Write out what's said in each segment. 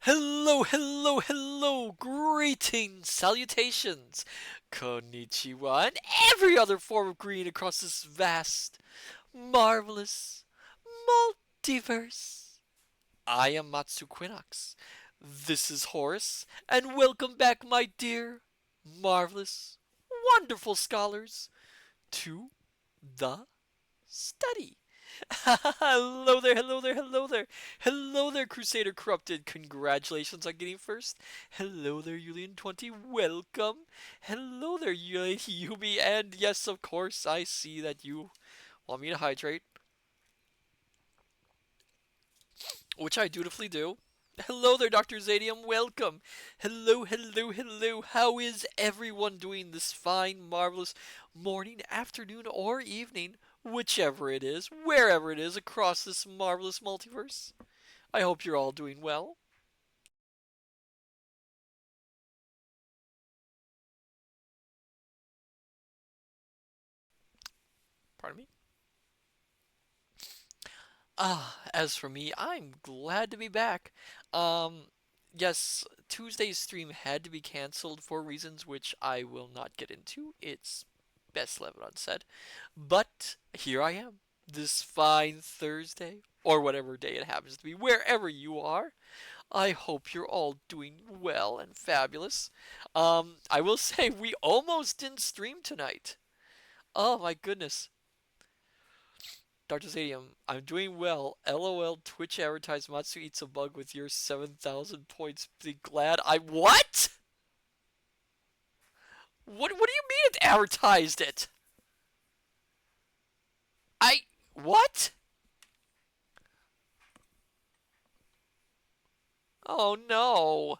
Hello, hello, hello! Greetings, salutations, konnichiwa, and every other form of green across this vast, marvelous multiverse. I am Matsu Quinox. This is Horace, and welcome back, my dear, marvelous, wonderful scholars, to the study. Hello there, hello there, hello there. Hello there, Crusader Corrupted. Congratulations on getting first. Hello there, Yulian20. Welcome. Hello there, Yumi. And yes, of course, I see that you want me to hydrate, which I dutifully do. Hello there, Dr. Zadium. Welcome. Hello, hello, hello. How is everyone doing this fine, marvelous morning, afternoon, or evening, whichever it is, wherever it is across this marvelous multiverse? I hope you're all doing well. Pardon me? As for me, I'm glad to be back. Um, yes, Tuesday's stream had to be canceled for reasons which I will not get into. It's best left unsaid. But here I am, this fine Thursday, or whatever day it happens to be, wherever you are. I hope you're all doing well and fabulous. I will say we almost didn't stream tonight. Oh my goodness. Dr. Zadium, I'm doing well. LOL, Twitch advertised Matsu eats a bug with your 7,000 points. Be glad I. What? What do you mean it advertised it? I. What? Oh no.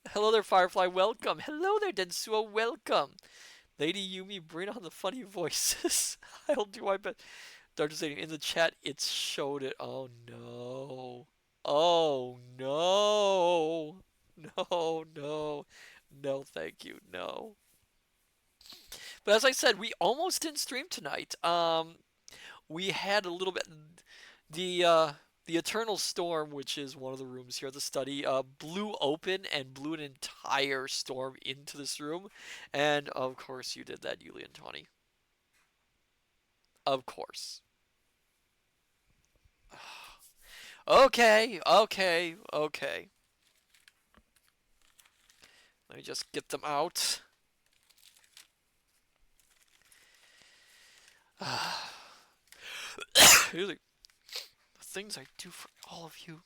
Hello there, Firefly. Welcome. Hello there, Densuo. Welcome. Lady Yumi, bring on the funny voices. I'll do my best. Dr. Zadium, in the chat, it showed it. Oh no. Oh no. No, no. No, thank you. No. But as I said, we almost didn't stream tonight. We had a little bit the the Eternal Storm, which is one of the rooms here at the study, blew open and blew an entire storm into this room. And of course you did that, Yulian 20. Of course. Okay, okay, okay. Let me just get them out. Here's the things I do for all of you.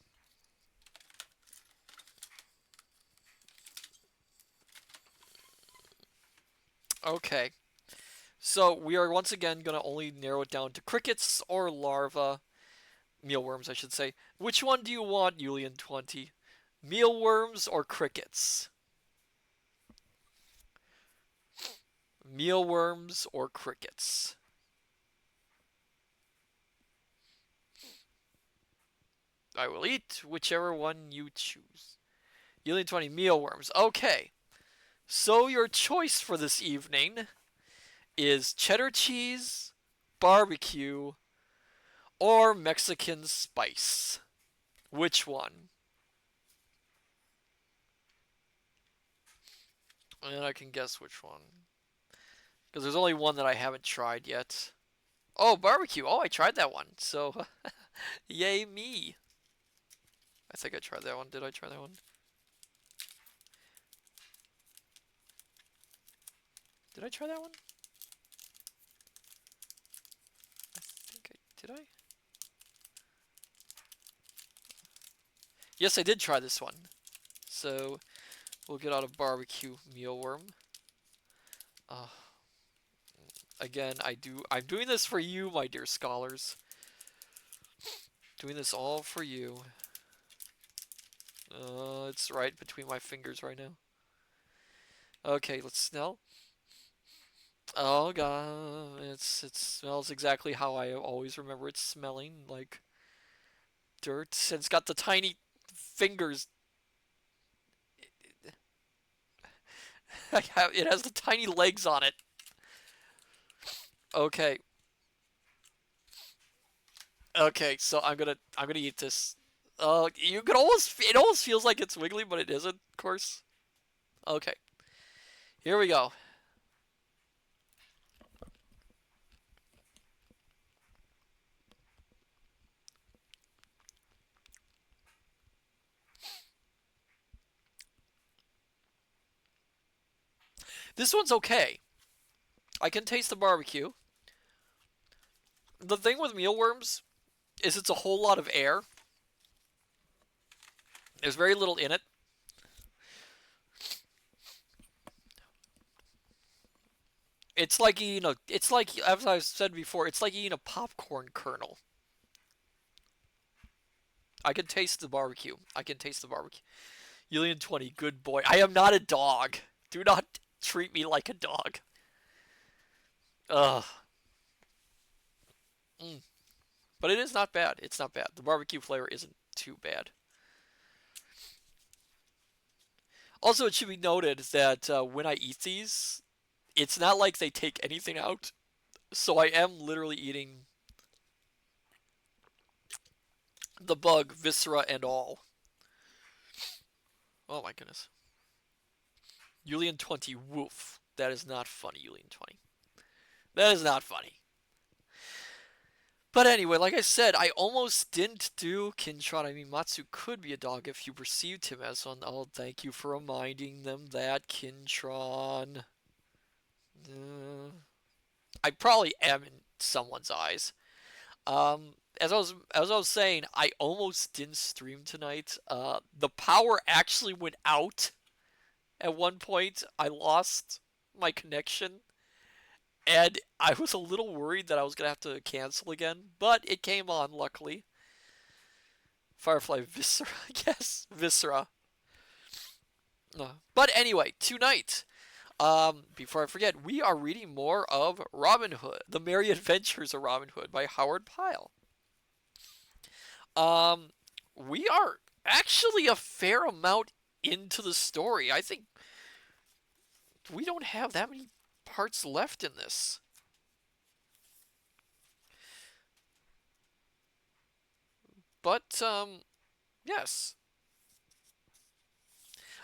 Okay. So we are once again going to only narrow it down to crickets or larvae. Mealworms, I should say. Which one do you want, Julian20? Mealworms or crickets? Mealworms or crickets? I will eat whichever one you choose. Julian20, mealworms. Okay. So your choice for this evening is cheddar cheese, barbecue, or Mexican spice. Which one? And I can guess which one. Because there's only one that I haven't tried yet. Oh, barbecue. Oh, I tried that one. So, yay me. I think I tried that one. Did I try that one? Did I try that one? I think I did. I? Yes, I did try this one. So, we'll get out a barbecue mealworm. Uh, Again, I'm doing this for you, my dear scholars. Doing this all for you. It's right between my fingers right now. Okay, let's smell. Oh god, it smells exactly how I always remember it smelling, like dirt. And it's got the tiny fingers. It has the tiny legs on it. Okay. Okay, so I'm gonna eat this. You could almost, it almost feels like it's wiggly, but it isn't, of course. Okay, here we go. This one's okay. I can taste the barbecue. The thing with mealworms is it's a whole lot of air. There's very little in it. It's like eating a. It's like, as I've said before, it's like eating a popcorn kernel. I can taste the barbecue. I can taste the barbecue. Julian 20, good boy. I am not a dog. Do not treat me like a dog. Ugh. Mm. But it is not bad. It's not bad. The barbecue flavor isn't too bad. Also, it should be noted that when I eat these, it's not like they take anything out. So I am literally eating the bug, viscera, and all. Oh my goodness. Julian 20, woof. That is not funny, Julian 20. That is not funny. But anyway, like I said, I almost didn't do Kintron. I mean, Matsu could be a dog if you perceived him as one. Oh, thank you for reminding them that, Kintron. I probably am in someone's eyes. As I was saying, I almost didn't stream tonight. The power actually went out at one point. I lost my connection, and I was a little worried that I was gonna have to cancel again, but it came on luckily. Firefly Viscera, yes, Viscera. But anyway, tonight, before I forget, we are reading more of Robin Hood, The Merry Adventures of Robin Hood by Howard Pyle. Um, we are actually a fair amount into the story. I think we don't have that many parts left in this. But yes.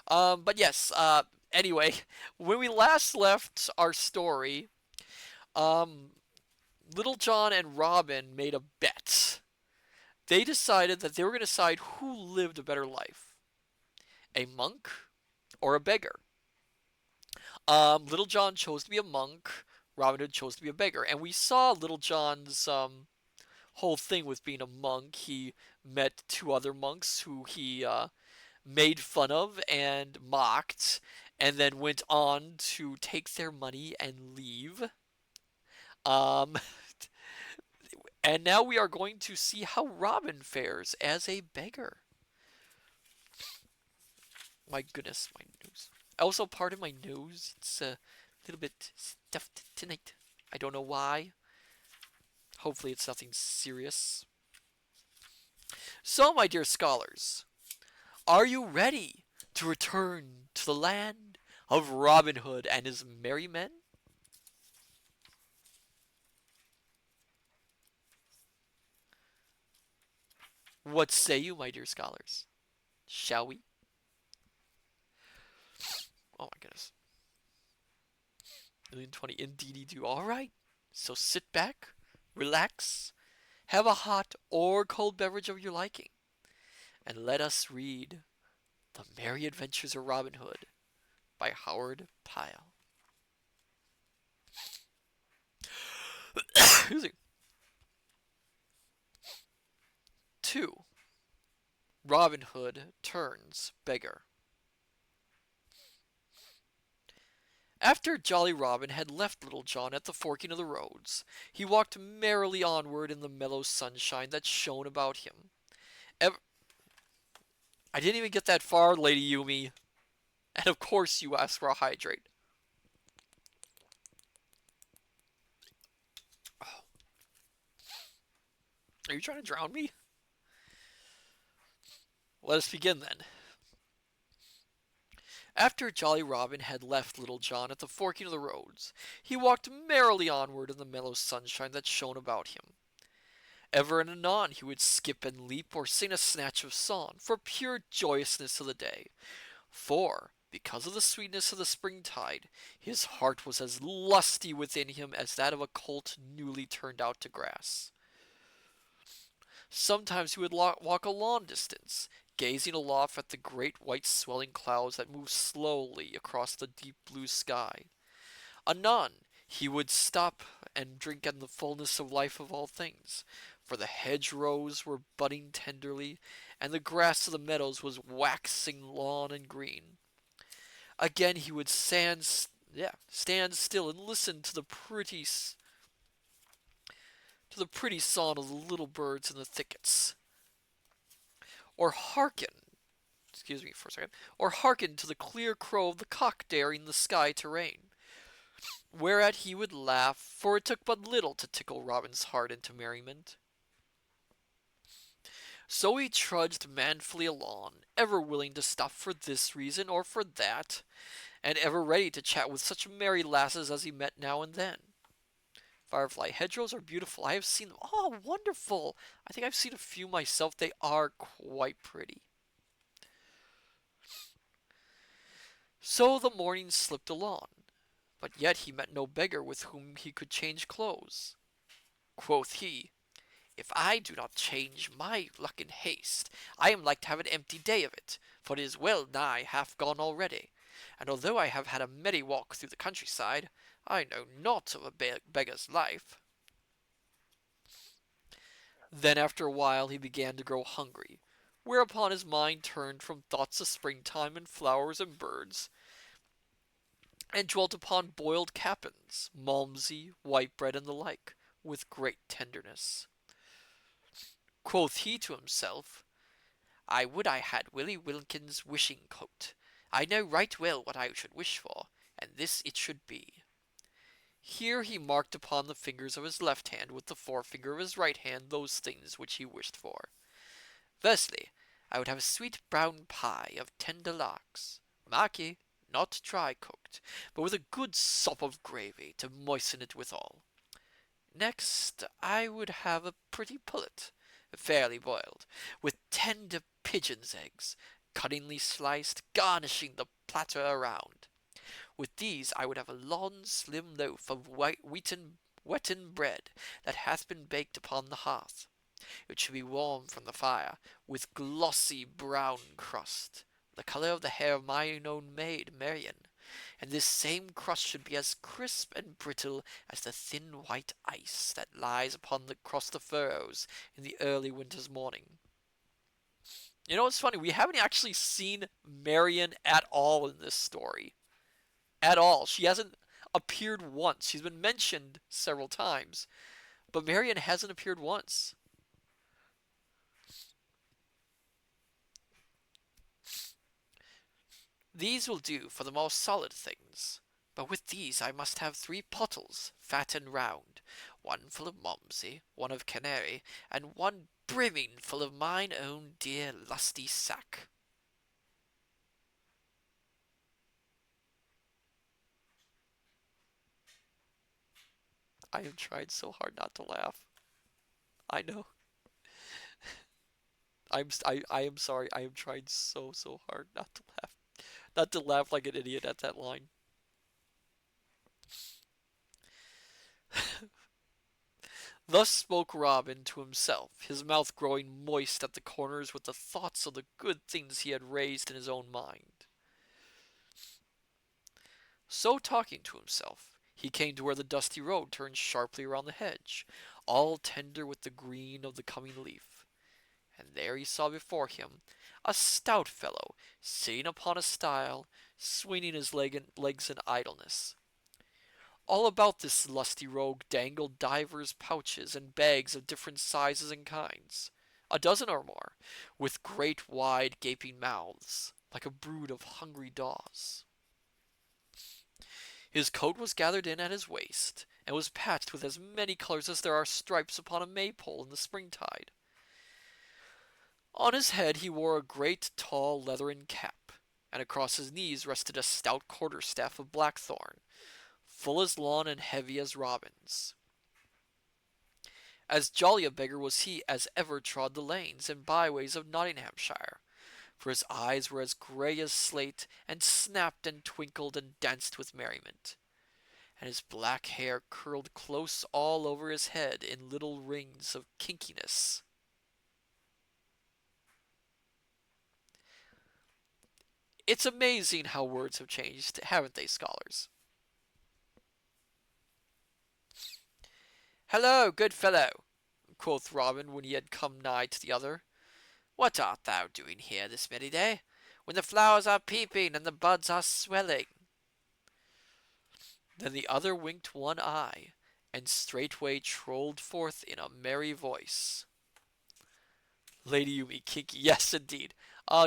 But yes. Anyway, when we last left our story, um, Little John and Robin made a bet. They decided that they were going to decide who lived a better life, a monk or a beggar. Little John chose to be a monk. Robin Hood chose to be a beggar, and we saw Little John's whole thing with being a monk. He met two other monks who he made fun of and mocked, and then went on to take their money and leave. Um, and now we are going to see how Robin fares as a beggar. My goodness, my nose. Also, pardon my nose. It's a little bit stuffed tonight. I don't know why. Hopefully, it's nothing serious. So, my dear scholars, are you ready to return to the land of Robin Hood and his merry men? What say you, my dear scholars? Shall we? Oh my goodness. 1,020 indeed you do. Alright. So sit back, relax, have a hot or cold beverage of your liking, and let us read The Merry Adventures of Robin Hood by Howard Pyle. Excuse me. 2. Robin Hood turns beggar. After Jolly Robin had left Little John at the forking of the roads, he walked merrily onward in the mellow sunshine that shone about him. I didn't even get that far, Lady Yumi. And of course you asked for a hydrate. Oh. Are you trying to drown me? Let us begin then. After Jolly Robin had left Little John at the forking of the roads, he walked merrily onward in the mellow sunshine that shone about him. Ever and anon he would skip and leap or sing a snatch of song for pure joyousness of the day. For, because of the sweetness of the springtide, his heart was as lusty within him as that of a colt newly turned out to grass. Sometimes he would walk a long distance, gazing aloft at the great white swelling clouds that moved slowly across the deep blue sky. Anon, he would stop and drink in the fullness of life of all things, for the hedgerows were budding tenderly, and the grass of the meadows was waxing long and green. Again he would stand still and listen to the pretty song of the little birds in the thickets, or hearken to the clear crow of the cock daring the sky to rain. Whereat he would laugh, for it took but little to tickle Robin's heart into merriment. So he trudged manfully along, ever willing to stop for this reason or for that, and ever ready to chat with such merry lasses as he met now and then. Firefly hedgerows are beautiful. I have seen them. Oh, wonderful! I think I've seen a few myself. They are quite pretty. So the morning slipped along, but yet he met no beggar with whom he could change clothes. Quoth he, "If I do not change my luck in haste, I am like to have an empty day of it, for it is well nigh half gone already, and although I have had a merry walk through the countryside, I know naught of a beggar's life." Then after a while he began to grow hungry, whereupon his mind turned from thoughts of springtime and flowers and birds, and dwelt upon boiled capons, malmsey, white bread, and the like, with great tenderness. Quoth he to himself, "I would I had Willie Wilkins's wishing coat. I know right well what I should wish for, and this it should be." Here he marked upon the fingers of his left hand with the forefinger of his right hand those things which he wished for. Firstly, I would have a sweet brown pie of tender larks. Mark ye, not dry cooked, but with a good sop of gravy to moisten it withal. Next, I would have a pretty pullet, fairly boiled, with tender pigeon's eggs, cunningly sliced, garnishing the platter around. With these I would have a long, slim loaf of wheaten bread that hath been baked upon the hearth. It should be warm from the fire, with glossy brown crust, the colour of the hair of mine own maid, Marian, and this same crust should be as crisp and brittle as the thin white ice that lies across the furrows in the early winter's morning. You know, it's funny, we haven't actually seen Marian at all in this story. At all. She hasn't appeared once. She's been mentioned several times, but Marian hasn't appeared once. These will do for the more solid things, but with these I must have 3 pottles, fat and round, one full of Momsey, one of canary, and one brimming full of mine own dear lusty sack. I have tried so hard not to laugh. I know. I am sorry. I am trying so hard not to laugh. Not to laugh like an idiot at that line. Thus spoke Robin to himself, his mouth growing moist at the corners with the thoughts of the good things he had raised in his own mind. So talking to himself, he came to where the dusty road turned sharply around the hedge, all tender with the green of the coming leaf. And there he saw before him a stout fellow sitting upon a stile, swinging his legs in idleness. All about this lusty rogue dangled divers pouches and bags of different sizes and kinds, a dozen or more, with great wide gaping mouths, like a brood of hungry daws. His coat was gathered in at his waist, and was patched with as many colors as there are stripes upon a maypole in the springtide. On his head he wore a great tall leathern cap, and across his knees rested a stout quarterstaff of blackthorn, full as long and heavy as Robin's. As jolly a beggar was he as ever trod the lanes and byways of Nottinghamshire, for his eyes were as grey as slate, and snapped and twinkled and danced with merriment, and his black hair curled close all over his head in little rings of kinkiness. It's amazing how words have changed, haven't they, scholars? Hello, good fellow, quoth Robin when he had come nigh to the other. What art thou doing here this merry day, when the flowers are peeping and the buds are swelling? Then the other winked one eye, and straightway trolled forth in a merry voice. Lady Yumi Kinky, yes indeed.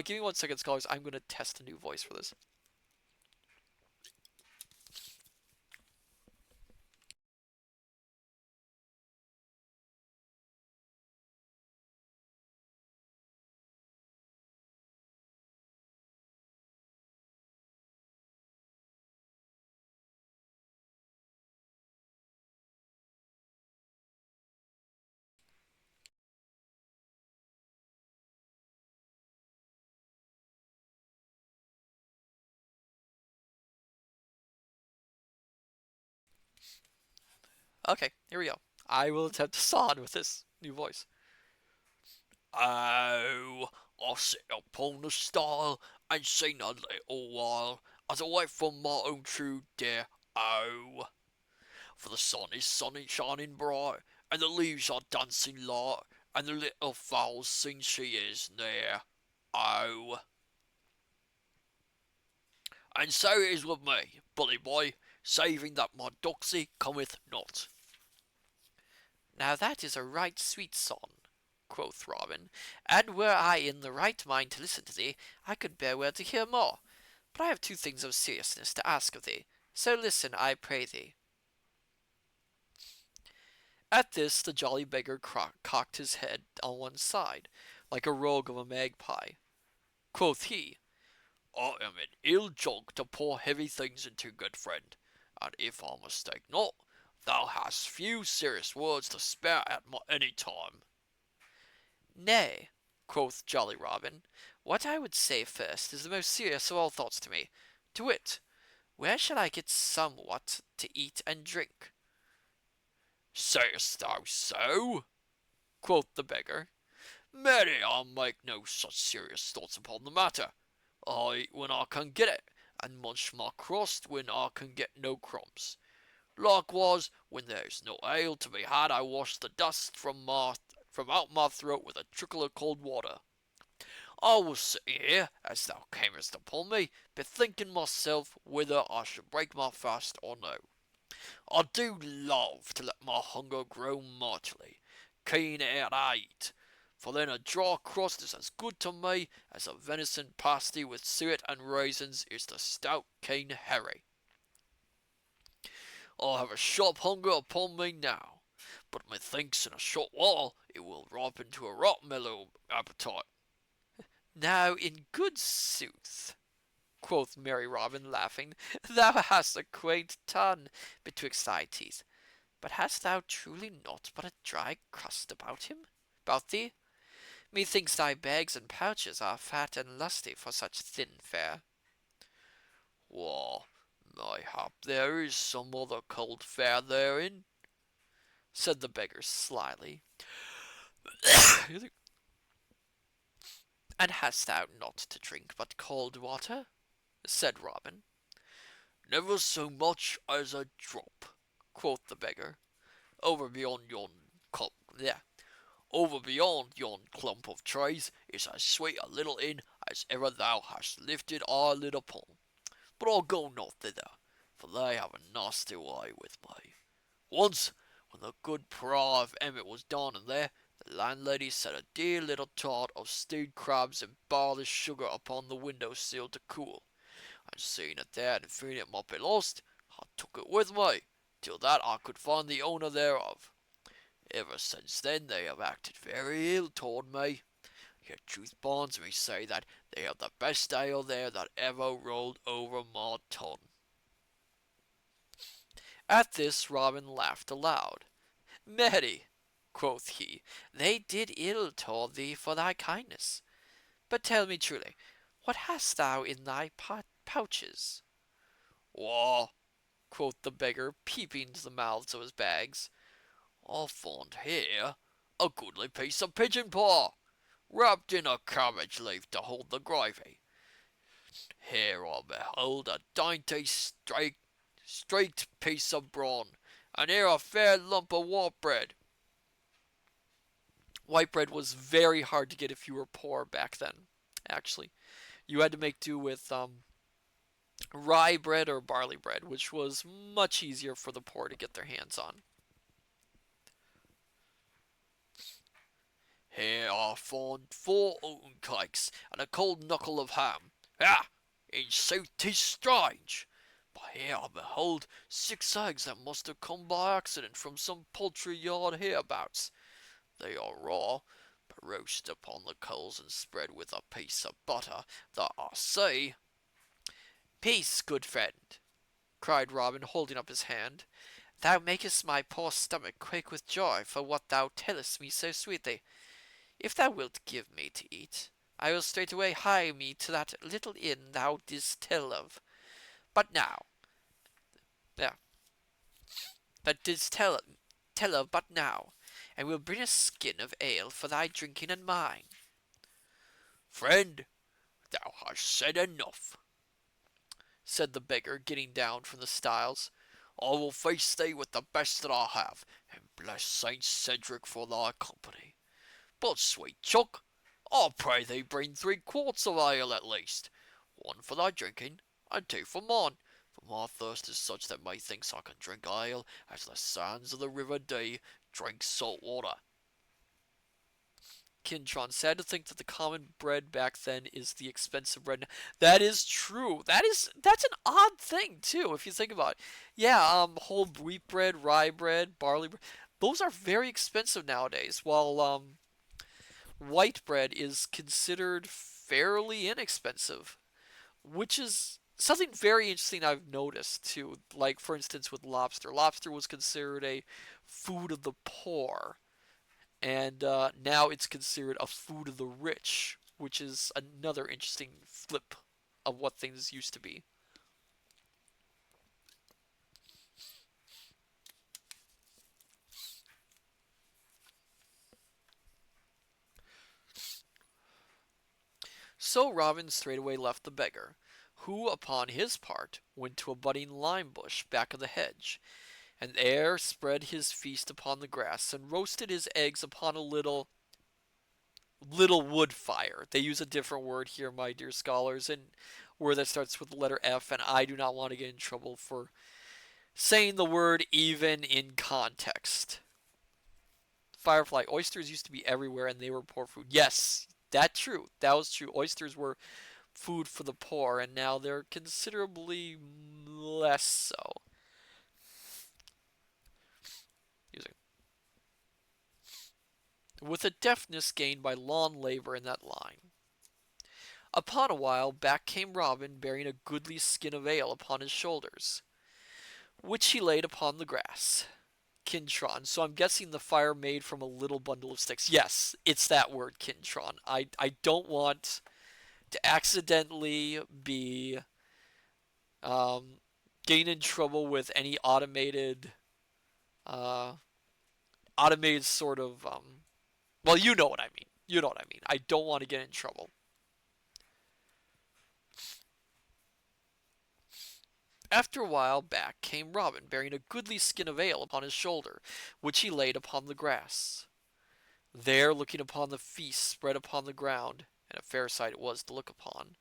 Give me 1 second, scholars. I'm going to test a new voice for this. Okay, here we go. I will attempt to saw on with this new voice. Oh, I sit upon the stile and sing a little while as I wait for my own true dear. Oh, for the sun is sunny shining bright, and the leaves are dancing light, and the little fowls sing she is near. Oh, and so it is with me, bully boy, saving that my doxy cometh not. Now that is a right sweet song, quoth Robin, and were I in the right mind to listen to thee, I could bear well to hear more. But I have two things of seriousness to ask of thee, so listen, I pray thee. At this the jolly beggar cocked his head on one side, like a rogue of a magpie. Quoth he, I am in ill jog to pour heavy things into good friend, and if I mistake not, thou hast few serious words to spare at any time. Nay, quoth jolly Robin, what I would say first is the most serious of all thoughts to me, to wit, where shall I get somewhat to eat and drink? Sayest thou so? quoth the beggar. Marry, I'll make no such serious thoughts upon the matter. I eat when I can get it, and munch my crust when I can get no crumbs. Likewise, when there's no ale to be had, I wash the dust from out my throat with a trickle of cold water. I was sitting here, as thou camest upon me, bethinking myself whether I should break my fast or no. I do love to let my hunger grow mightily, keen ere I eat, for then a dry crust is as good to me as a venison pasty with suet and raisins is to stout King Harry. I have a sharp hunger upon me now, but methinks in a short while it will ripen to a right mellow appetite. Now, in good sooth, quoth merry Robin, laughing, thou hast a quaint tongue betwixt thy teeth. But hast thou truly naught but a dry crust about thee? Methinks thy bags and pouches are fat and lusty for such thin fare. Why, mayhap there is some other cold fare therein, said the beggar slyly. And hast thou not to drink but cold water? said Robin. Never so much as a drop, quoth the beggar. Over beyond yon clump, yeah, over beyond yon clump of trees is as sweet a little inn as ever thou hast lifted eyelid upon. But I'll go not thither, for they have a nasty way with me. Once, when the good pry of Emmet was dining there, the landlady set a dear little tart of stewed crabs and barley sugar upon the window sill to cool, and seeing it there and fearing it might be lost, I took it with me, till that I could find the owner thereof. Ever since then they have acted very ill toward me, yet truth bonds me say that they have the best ale there that ever rolled over my tongue. At this Robin laughed aloud. Merry, quoth he, they did ill toward thee for thy kindness. But tell me truly, what hast thou in thy pouches? Why, quoth the beggar, peeping into the mouths of his bags, I found here a goodly piece of pigeon paw, wrapped in a cabbage leaf to hold the gravy. Here I behold a dainty streaked piece of brawn, and here a fair lump of white bread. White bread was very hard to get if you were poor back then, actually. You had to make do with rye bread or barley bread, which was much easier for the poor to get their hands on. Here I find 4 oaten cakes and a cold knuckle of ham. Ah! In sooth 'tis strange. But here I behold 6 eggs that must have come by accident from some poultry yard hereabouts. They are raw, but roasted upon the coals and spread with a piece of butter that I say. Peace, good friend, cried Robin, holding up his hand. Thou makest my poor stomach quake with joy for what thou tellest me so sweetly. If thou wilt give me to eat, I will straightway hie me to that little inn thou didst tell of. But now, yeah, that didst tell of but now, and will bring a skin of ale for thy drinking and mine. Friend, thou hast said enough, said the beggar, getting down from the stiles. I will face thee with the best that I have, and bless Saint Cedric for thy company. But, sweet chuck, I pray thee bring 3 quarts of ale at least, 1 for thy drinking, and 2 for mine, for my thirst is such that methinks I can drink ale as the sands of the river Dee drink salt water. Kintron, sad to think that the common bread back then is the expensive bread. That is true. That's an odd thing too, if you think about it. Yeah, whole wheat bread, rye bread, barley bread. Those are very expensive nowadays, while white bread is considered fairly inexpensive, which is something very interesting I've noticed too. Like, for instance, with lobster. Lobster was considered a food of the poor, and now it's considered a food of the rich, which is another interesting flip of what things used to be. So Robin straightway left the beggar, who upon his part went to a budding lime bush back of the hedge, and there spread his feast upon the grass, and roasted his eggs upon a little wood fire. They use a different word here, my dear scholars, and word that starts with the letter F, and I do not want to get in trouble for saying the word even in context. Firefly, oysters used to be everywhere and they were poor food. Yes, that's true. That was true. Oysters were food for the poor, and now they're considerably less so. Using with a deftness gained by long labor in that line. Upon a while back came Robin, bearing a goodly skin of ale upon his shoulders, which he laid upon the grass. Kintron. So I'm guessing the fire made from a little bundle of sticks. Yes, it's that word, Kintron. I don't want to accidentally be um, getting in trouble with any uh, automated sort of. Well, you know what I mean. You know what I mean. I don't want to get in trouble. After a while back came Robin, bearing a goodly skin of ale upon his shoulder, which he laid upon the grass. There, looking upon the feast spread upon the ground, and a fair sight it was to look upon,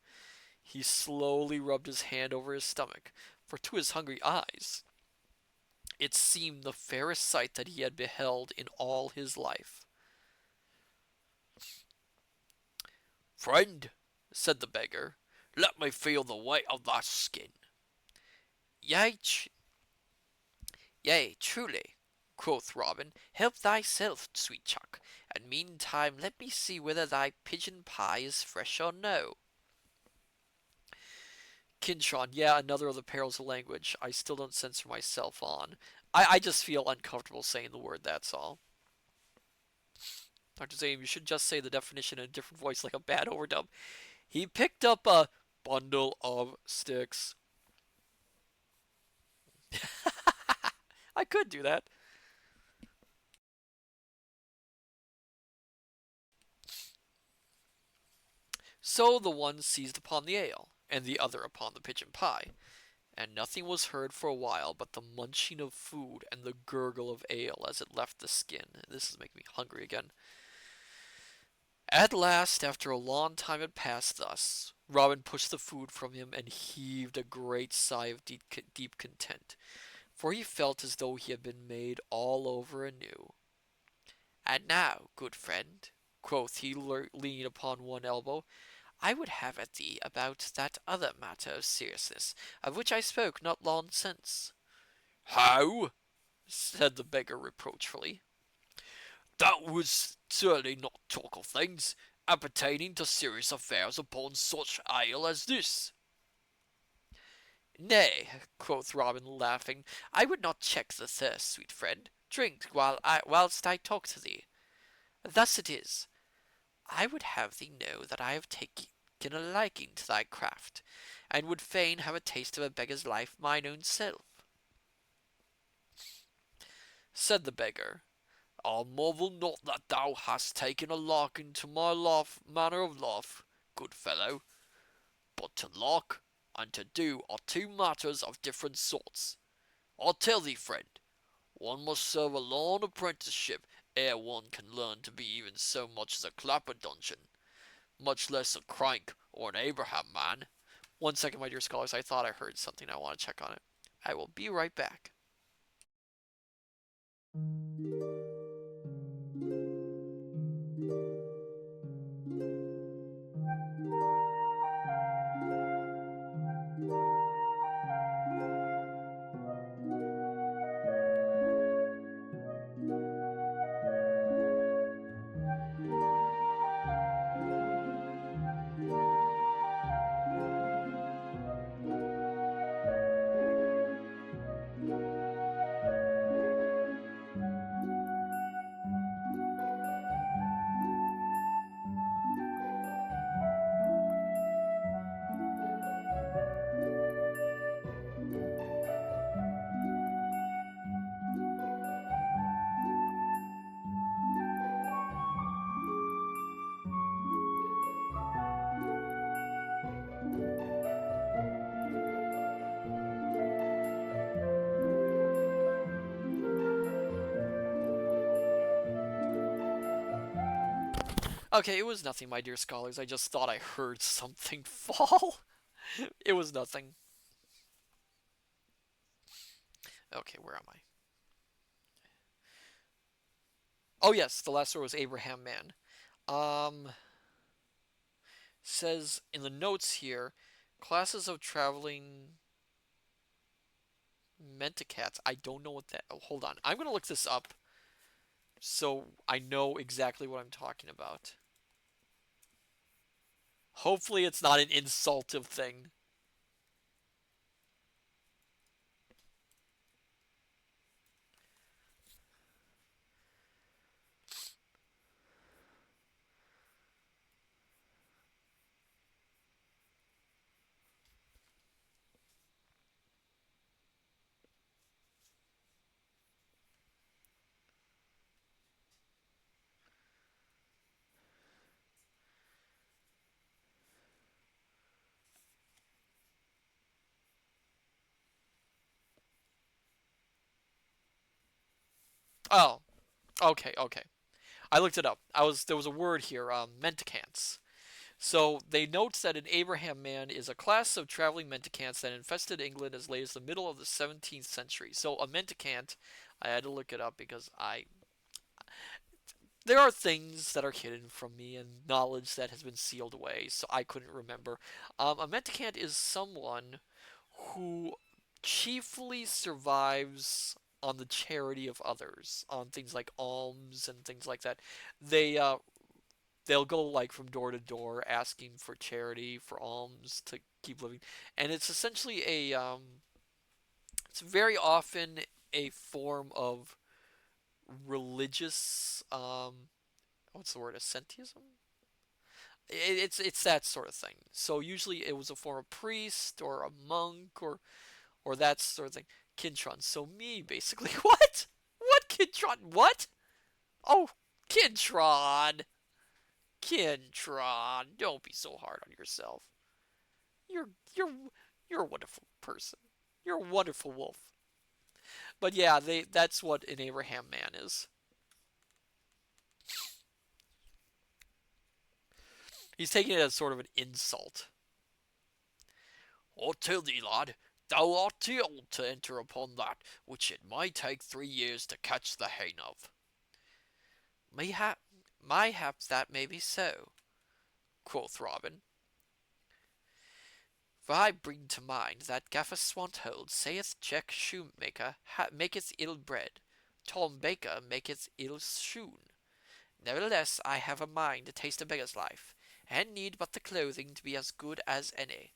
he slowly rubbed his hand over his stomach, for to his hungry eyes it seemed the fairest sight that he had beheld in all his life. Friend, said the beggar, let me feel the weight of thy skin. Yea, yea, truly, quoth Robin, help thyself, sweet chuck, and meantime let me see whether thy pigeon pie is fresh or no. Kintron, yeah, another of the perils of language I still don't censor myself on. I just feel uncomfortable saying the word, that's all. Dr. Zane, you should just say the definition in a different voice like a bad overdub. He picked up a bundle of sticks. I could do that. So the one seized upon the ale, and the other upon the pigeon pie, and nothing was heard for a while but the munching of food and the gurgle of ale as it left the skin. This is making me hungry again. At last, after a long time had passed thus, Robin pushed the food from him and heaved a great sigh of deep content, for he felt as though he had been made all over anew. And now, good friend, quoth he, leaning upon one elbow, I would have at thee about that other matter of seriousness, of which I spoke not long since. How? Said the beggar reproachfully. That was certainly not talk of things appertaining to serious affairs upon such ale as this. Nay, quoth Robin, laughing, I would not check the thirst, sweet friend. Drink whilst I talk to thee. Thus it is. I would have thee know that I have taken a liking to thy craft, and would fain have a taste of a beggar's life mine own self. Said the beggar, I marvel not that thou hast taken a liking to my manner of life, good fellow. But to like and to do are two matters of different sorts. I tell thee, friend, one must serve a long apprenticeship ere one can learn to be even so much as a clapper dungeon, much less a crank or an Abraham man. 1 second, my dear scholars, I thought I heard something. I want to check on it. I will be right back. Okay, it was nothing, my dear scholars. I just thought I heard something fall. It was nothing. Okay, where am I? Oh yes, the last story was Abraham Man. Um, says in the notes here, classes of traveling mentacats. I don't know what that. Oh, hold on. I'm gonna look this up so I know exactly what I'm talking about. Hopefully, it's not an insultive thing. Oh, okay, okay. I looked it up. There was a word here, mentacants. So they note that an Abraham man is a class of traveling mendicants that infested England as late as the middle of the 17th century. So a mendicant, I had to look it up because there are things that are hidden from me and knowledge that has been sealed away, so I couldn't remember. A mendicant is someone who chiefly survives on the charity of others, on things like alms and things like that. They they'll go like from door to door asking for charity, for alms to keep living, and it's essentially it's very often a form of religious what's the word, asceticism? It's that sort of thing. So usually it was a form of priest or a monk or that sort of thing. Kintron. So me basically. What? What Kintron? What? Oh, Kintron. Kintron. Don't be so hard on yourself. You're you're you're a wonderful person. You're a wonderful wolf. But yeah, that's what an Abraham man is. He's taking it as sort of an insult. I tell thee, lad, thou art too old to enter upon that which it might take 3 years to catch the hang of. Mayhap, mayhap that may be so, quoth Robin. For I bring to mind that Gaffer Swanthold saith Jack Shoemaker maketh ill bread, Tom Baker maketh ill shoon. Nevertheless, I have a mind to taste a beggar's life, and need but the clothing to be as good as any.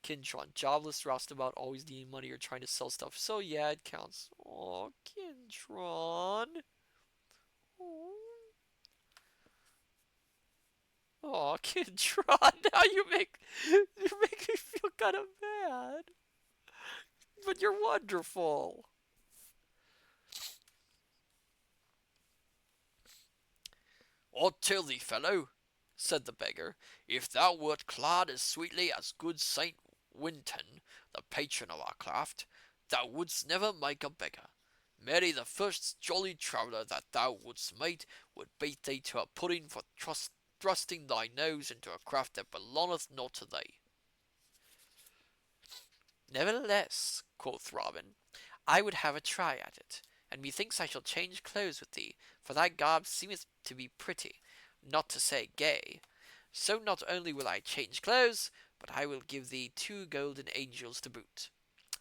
Kintron, jobless, roustabout, always needing money or trying to sell stuff. So yeah, it counts. Oh, Kintron. Oh, Kintron. Now you make me feel kind of bad. But you're wonderful. I tell thee, fellow, said the beggar, if thou wert clad as sweetly as good Saint Winton, the patron of our craft, thou wouldst never make a beggar. Mary, the first jolly traveller that thou wouldst meet, would beat thee to a pudding for thrusting thy nose into a craft that belongeth not to thee. Nevertheless, quoth Robin, I would have a try at it, and methinks I shall change clothes with thee, for thy garb seemeth to be pretty, not to say gay. So not only will I change clothes, but I will give thee 2 golden angels to boot.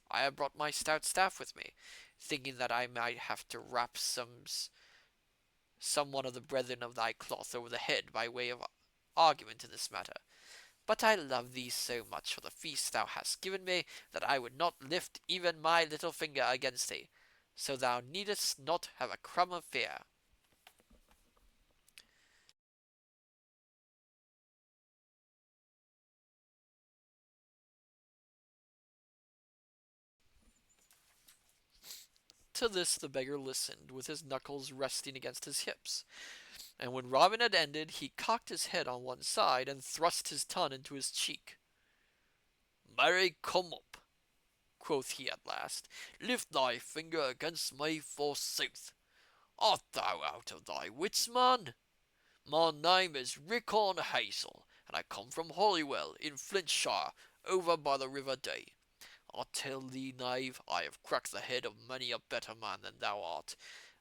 I have brought my stout staff with me, thinking that I might have to rap some one of the brethren of thy cloth over the head by way of argument in this matter. But I love thee so much for the feast thou hast given me, that I would not lift even my little finger against thee. So thou needest not have a crumb of fear. To this the beggar listened, with his knuckles resting against his hips, and when Robin had ended, he cocked his head on one side and thrust his tongue into his cheek. Marry, come up, quoth he at last. Lift thy finger against me, forsooth. Art thou out of thy wits, man? My name is Rickon Hazel, and I come from Holywell, in Flintshire, over by the River Dee. I tell thee, knave, I have cracked the head of many a better man than thou art,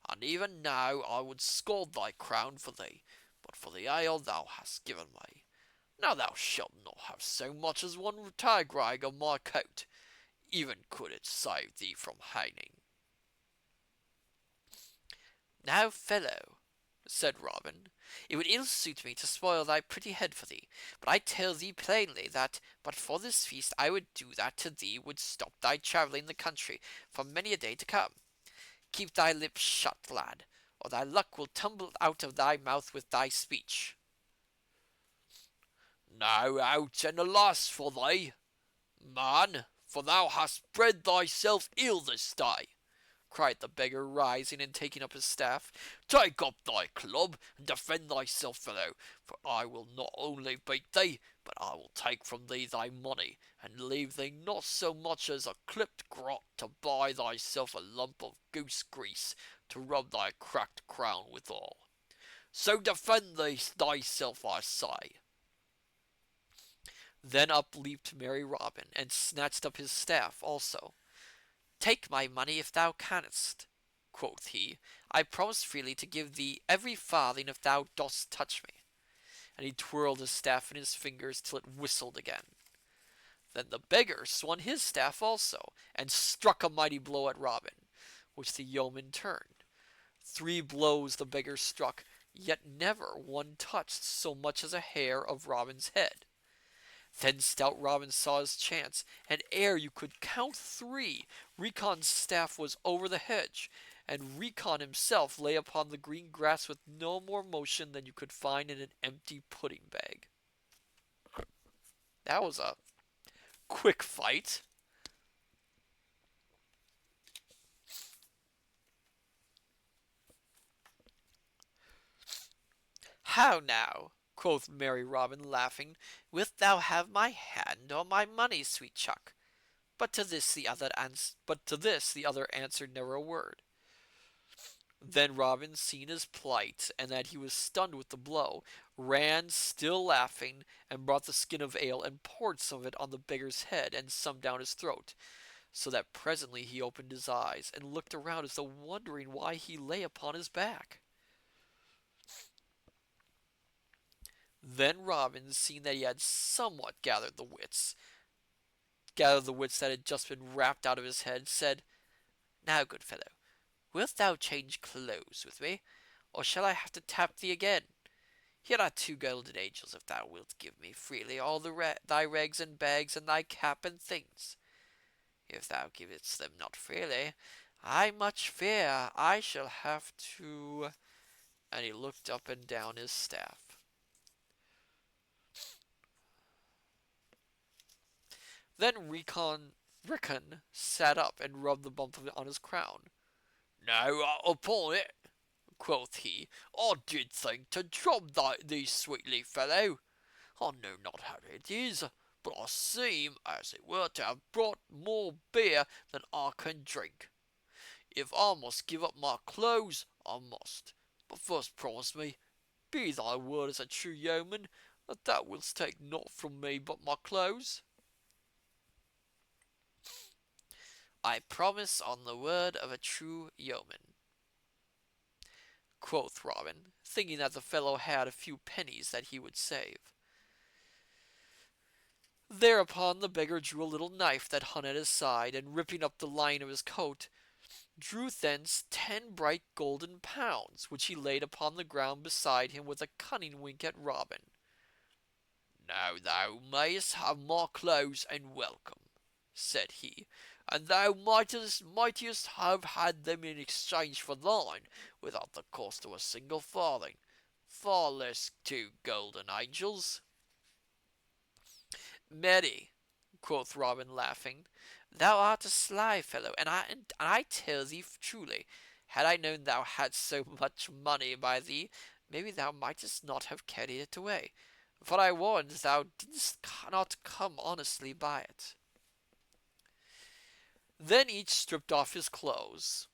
and even now I would scald thy crown for thee, but for the ale thou hast given me. Now thou shalt not have so much as one tag rag of my coat, even could it save thee from hanging. Now, fellow, said Robin, it would ill suit me to spoil thy pretty head for thee, but I tell thee plainly that but for this feast I would do that to thee would stop thy travelling the country for many a day to come. Keep thy lips shut, lad, or thy luck will tumble out of thy mouth with thy speech. Now out and alas for thee, man, for thou hast bred thyself ill this day, cried the beggar, rising and taking up his staff. Take up thy club and defend thyself, fellow, for I will not only beat thee, but I will take from thee thy money, and leave thee not so much as a clipped grot to buy thyself a lump of goose grease to rub thy cracked crown withal. So defend thyself, I say. Then up leaped merry Robin, and snatched up his staff also. Take my money if thou canst, quoth he. I promise freely to give thee every farthing if thou dost touch me. And he twirled his staff in his fingers till it whistled again. Then the beggar swung his staff also, and struck a mighty blow at Robin, which the yeoman turned. 3 blows the beggar struck, yet never one touched so much as a hair of Robin's head. Then stout Robin saw his chance, and ere you could count 3, Ricon's staff was over the hedge, and Recon himself lay upon the green grass with no more motion than you could find in an empty pudding bag. That was a quick fight. "How now," quoth merry Robin, laughing, "wilt thou have my hand or my money, sweet chuck?" But to this the other answered never a word. Then Robin, seeing his plight, and that he was stunned with the blow, ran, still laughing, and brought the skin of ale, and poured some of it on the beggar's head, and some down his throat, so that presently he opened his eyes, and looked around as though wondering why he lay upon his back. Then Robin, seeing that he had somewhat gathered the wits that had just been rapped out of his head, said, "Now, good fellow, wilt thou change clothes with me, or shall I have to tap thee again? Here are 2 golden angels, if thou wilt give me freely all thy rags and bags, and thy cap and things. If thou givest them not freely, I much fear I shall have to—" And he looked up and down his staff. Then Rickon sat up and rubbed the bump of it on his crown. "Now, upon it," quoth he, "I did think to drop thee sweetly, fellow. I know not how it is, but I seem, as it were, to have brought more beer than I can drink. If I must give up my clothes, I must. But first promise me, be thy word as a true yeoman, that thou wilt take naught from me but my clothes." "I promise on the word of a true yeoman," quoth Robin, thinking that the fellow had a few pennies that he would save. Thereupon the beggar drew a little knife that hung at his side, and ripping up the lining of his coat, drew thence 10 bright golden pounds, which he laid upon the ground beside him with a cunning wink at Robin. "Now thou mayest have my clothes and welcome," said he, "and thou mightest have had them in exchange for thine, without the cost of a single farthing. Far less 2 golden angels." "Marry," quoth Robin, laughing, "thou art a sly fellow, and I tell thee truly, had I known thou hadst so much money by thee, maybe thou mightest not have carried it away, for I warrant thou didst not come honestly by it." Then each stripped off his clothes.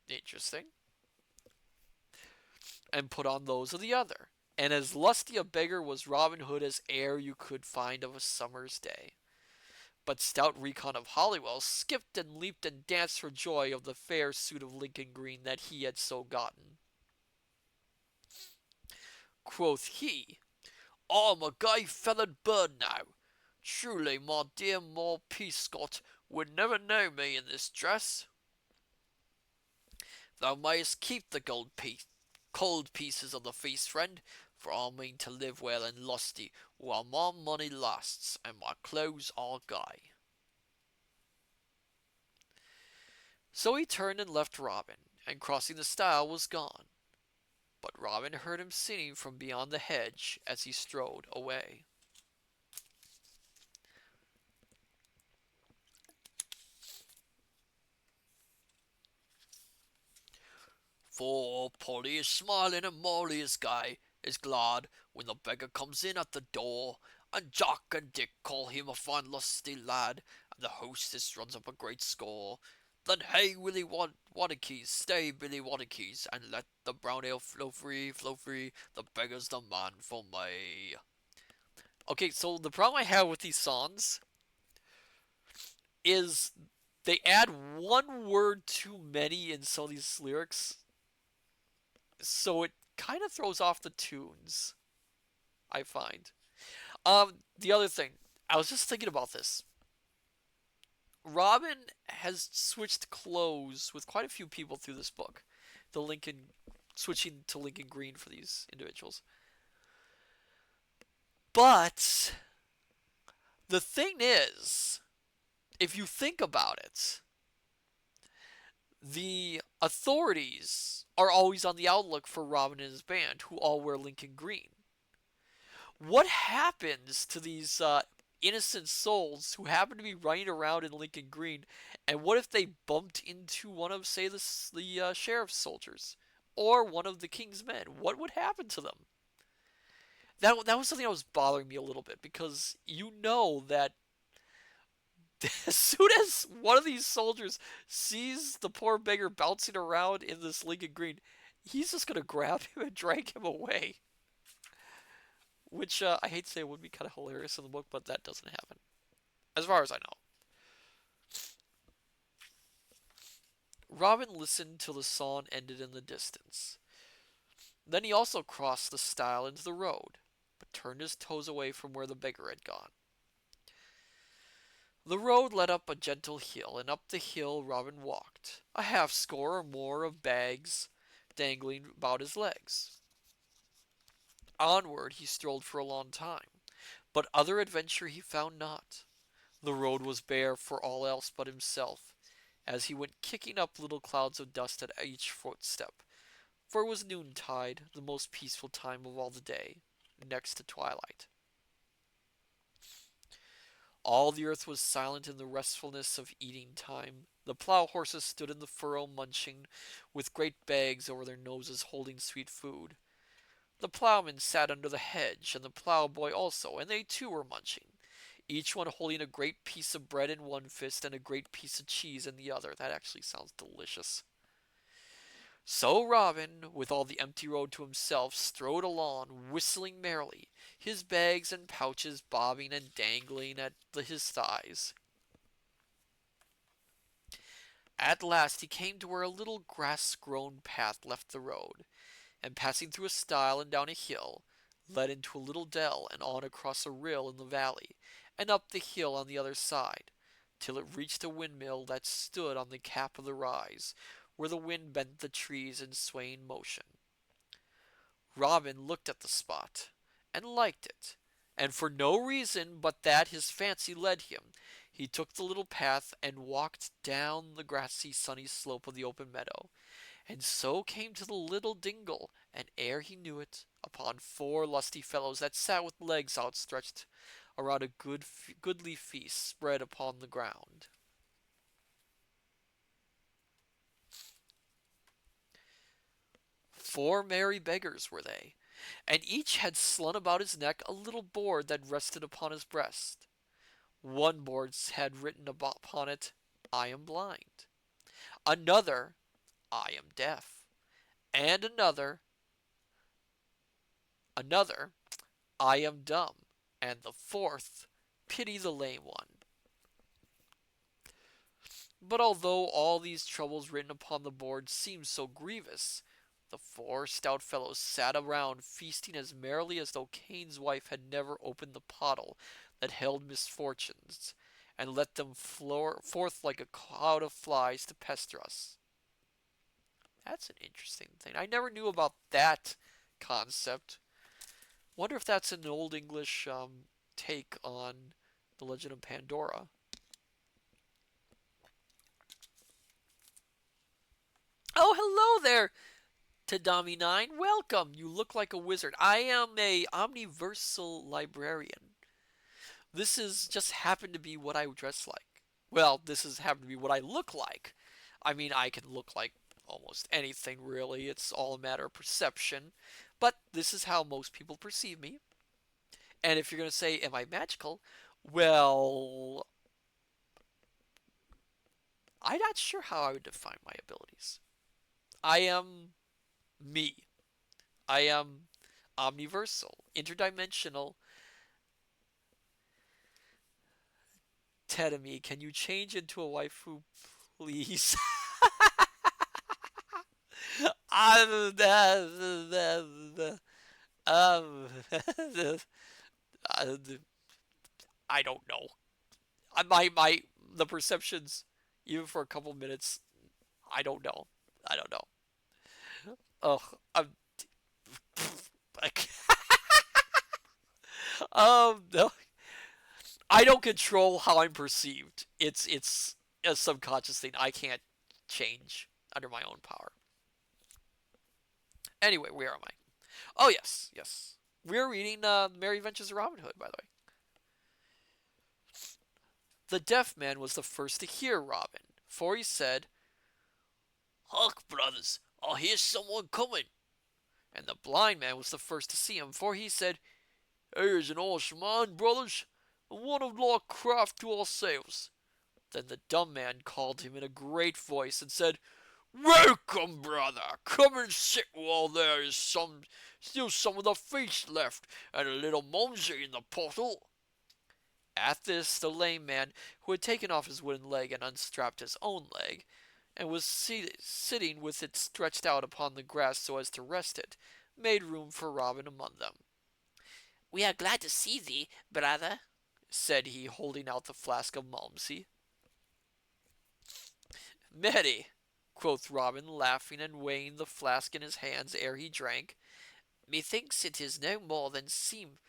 Interesting. And put on those of the other. And as lusty a beggar was Robin Hood as e'er you could find of a summer's day. But stout Recon of Holywell skipped and leaped and danced for joy of the fair suit of Lincoln green that he had so gotten. Quoth he, "I'm a gay feathered bird now. Truly, my dear Moll Peascot would never know me in this dress. Thou mayest keep the cold pieces of the feast, friend, for I mean to live well and lusty while my money lasts and my clothes are gay." So he turned and left Robin, and crossing the stile was gone. But Robin heard him singing from beyond the hedge as he strode away. For Polly is smiling and Molly is glad when the beggar comes in at the door, and Jack and Dick call him a fine lusty lad, and the hostess runs up a great score. Then hey, Willie Waddikies, stay Billy Waddikies, and let the brown ale flow free, the beggar's the man for me. Okay, so the problem I have with these songs is they add one word too many in some of these lyrics, so it kind of throws off the tunes, I find. The other thing, I was just thinking about this. Robin has switched clothes with quite a few people through this book. The Lincoln switching to Lincoln Green for these individuals. But the thing is, if you think about it, the authorities are always on the outlook for Robin and his band, who all wear Lincoln green. What happens to these innocent souls who happen to be running around in Lincoln green? And what if they bumped into one of, say, the sheriff's soldiers or one of the king's men? What would happen to them? That was something that was bothering me a little bit because you know that as soon as one of these soldiers sees the poor beggar bouncing around in this Lincoln green, he's just gonna grab him and drag him away. Which I hate to say would be kind of hilarious in the book, but that doesn't happen, as far as I know. Robin listened till the song ended in the distance. Then he also crossed the stile into the road, but turned his toes away from where the beggar had gone. The road led up a gentle hill, and up the hill Robin walked, a half score or more of bags dangling about his legs. Onward he strolled for a long time, but other adventure he found not. The road was bare for all else but himself, as he went kicking up little clouds of dust at each footstep, for it was noontide, the most peaceful time of all the day, next to twilight. All the earth was silent in the restfulness of eating time. The plough horses stood in the furrow munching, with great bags over their noses holding sweet food. The ploughman sat under the hedge, and the ploughboy also, and they too were munching, each one holding a great piece of bread in one fist and a great piece of cheese in the other. That actually sounds delicious. So Robin, with all the empty road to himself, strode along, whistling merrily, his bags and pouches bobbing and dangling at his thighs. At last he came to where a little grass-grown path left the road, and passing through a stile and down a hill, led into a little dell and on across a rill in the valley, and up the hill on the other side, till it reached a windmill that stood on the cap of the rise, where the wind bent the trees in swaying motion. Robin looked at the spot, and liked it, and for no reason but that his fancy led him, he took the little path and walked down the grassy sunny slope of the open meadow, and so came to the little dingle, and ere he knew it, upon four lusty fellows that sat with legs outstretched around a goodly feast spread upon the ground. Four merry beggars were they, and each had slung about his neck a little board that rested upon his breast. One board had written upon it, I am blind. Another, I am deaf. And another, I am dumb. And the fourth, pity the lame one. But although all these troubles written upon the board seemed so grievous, the four stout fellows sat around feasting as merrily as though Cain's wife had never opened the pottle that held misfortunes, and let them forth like a cloud of flies to pester us. That's an interesting thing. I never knew about that concept. Wonder if that's an Old English take on the Legend of Pandora. Oh, hello there, Tadami9. Welcome. You look like a wizard. I am a omniversal librarian. This is just happened to be what I dress like. Well, this has happened to be what I look like. I mean, I can look like almost anything, really. It's all a matter of perception. But this is how most people perceive me. And if you're going to say, am I magical? Well, I'm not sure how I would define my abilities. I am me. I am omniversal, interdimensional. Tedemi, can you change into a waifu, please? um, I don't know. My the perceptions, even for a couple minutes, I don't know. I don't know. Oh, like, no. I don't control how I'm perceived. It's a subconscious thing I can't change under my own power. Anyway, where am I? Oh yes, yes. We're reading Merry Adventures of Robin Hood, by the way. The deaf man was the first to hear Robin, for he said, "Hark, brothers, I hear someone coming." And the blind man was the first to see him, for he said, "Here's an horseman, brothers, and one of like craft to ourselves." Then the dumb man called him in a great voice and said, "Welcome, brother. Come and sit while there is still some of the feast left, and a little mumsy in the pottle." At this, the lame man, who had taken off his wooden leg and unstrapped his own leg, and was sitting with it stretched out upon the grass so as to rest it, made room for Robin among them. "We are glad to see thee, brother," said he, holding out the flask of Malmsey. "Many," quoth Robin, laughing and weighing the flask in his hands ere he drank. "Methinks it is no more than seemly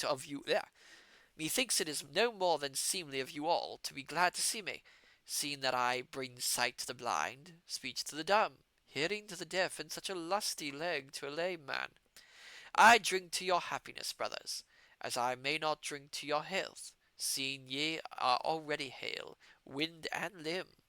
of you. Methinks it is no more than seemly of you all to be glad to see me, seeing that I bring sight to the blind, speech to the dumb, hearing to the deaf, and such a lusty leg to a lame man. I drink to your happiness, brothers, as I may not drink to your health, seeing ye are already hale, wind and limb."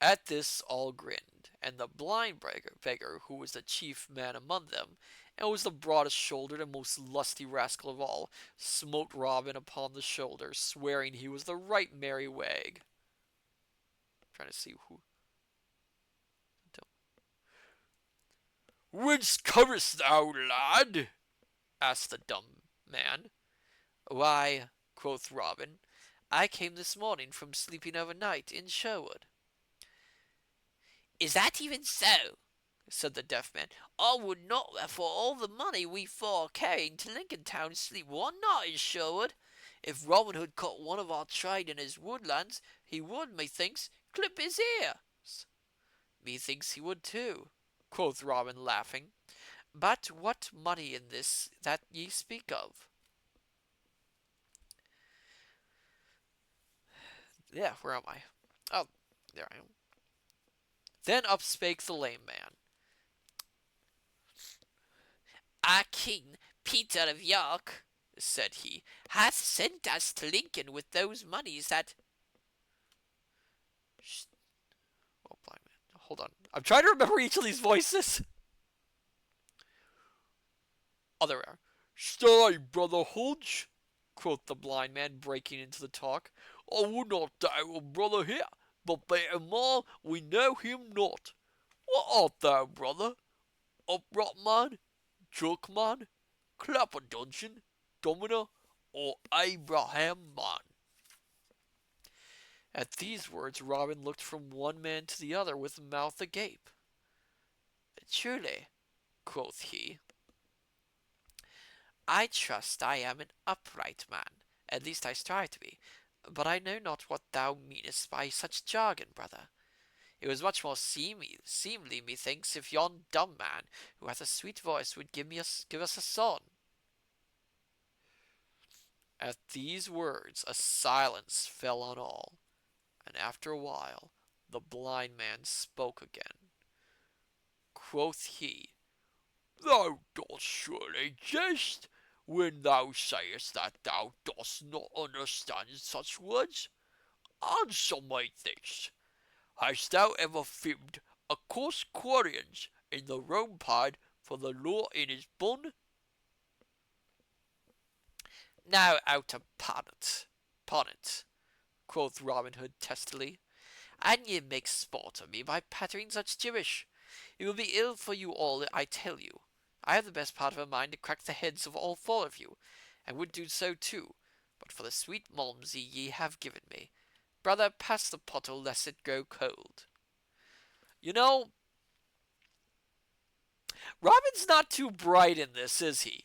At this all grinned, and the blind beggar, who was the chief man among them, and was the broadest shouldered and most lusty rascal of all, smote Robin upon the shoulder, swearing he was the right merry wag. I'm trying to see who. "Whence comest thou, lad?" asked the dumb man. "Why," quoth Robin, "I came this morning from sleeping overnight in Sherwood." "Is that even so?" said the deaf man. "I would not for all the money we four are carrying to Lincoln Town sleep one night in Sherwood. If Robin Hood caught one of our trade in his woodlands, he would, methinks, clip his ears." "Methinks he would too," quoth Robin, laughing. "But what money in this that ye speak of?" Yeah, where am I? Oh, there I am. Then up spake the lame man. "Our king, Peter of York," said he, "hath sent us to Lincoln with those moneys that—" Oh, blind man. Hold on. I'm trying to remember each of these voices. Other air. "Stay, brother Hodge," quoth the blind man, breaking into the talk. "I would not doubt a brother here, but better more we know him not. What art thou, brother? Upright man, jerkman, clapperdungeon, dominer, or Abraham man?" At these words Robin looked from one man to the other with mouth agape. "Truly," quoth he, "I trust I am an upright man, at least I strive to be, but I know not what thou meanest by such jargon, brother. It was much more seemly, methinks, if yon dumb man, who hath a sweet voice, would give us a son." At these words a silence fell on all, and after a while the blind man spoke again. Quoth he, "Thou dost surely jest, when thou sayest that thou dost not understand such words. Answer me this. Hast thou ever fibbed a coarse quarians in the Rome pad for the law in his bun?" "Now out upon it, quoth Robin Hood testily, "an ye make sport of me by pattering such gibberish. It will be ill for you all, I tell you. I have the best part of a mind to crack the heads of all four of you, and would do so too, but for the sweet Malmsey ye have given me. Brother, pass the pottle, lest it grow cold." You know, Robin's not too bright in this, is he?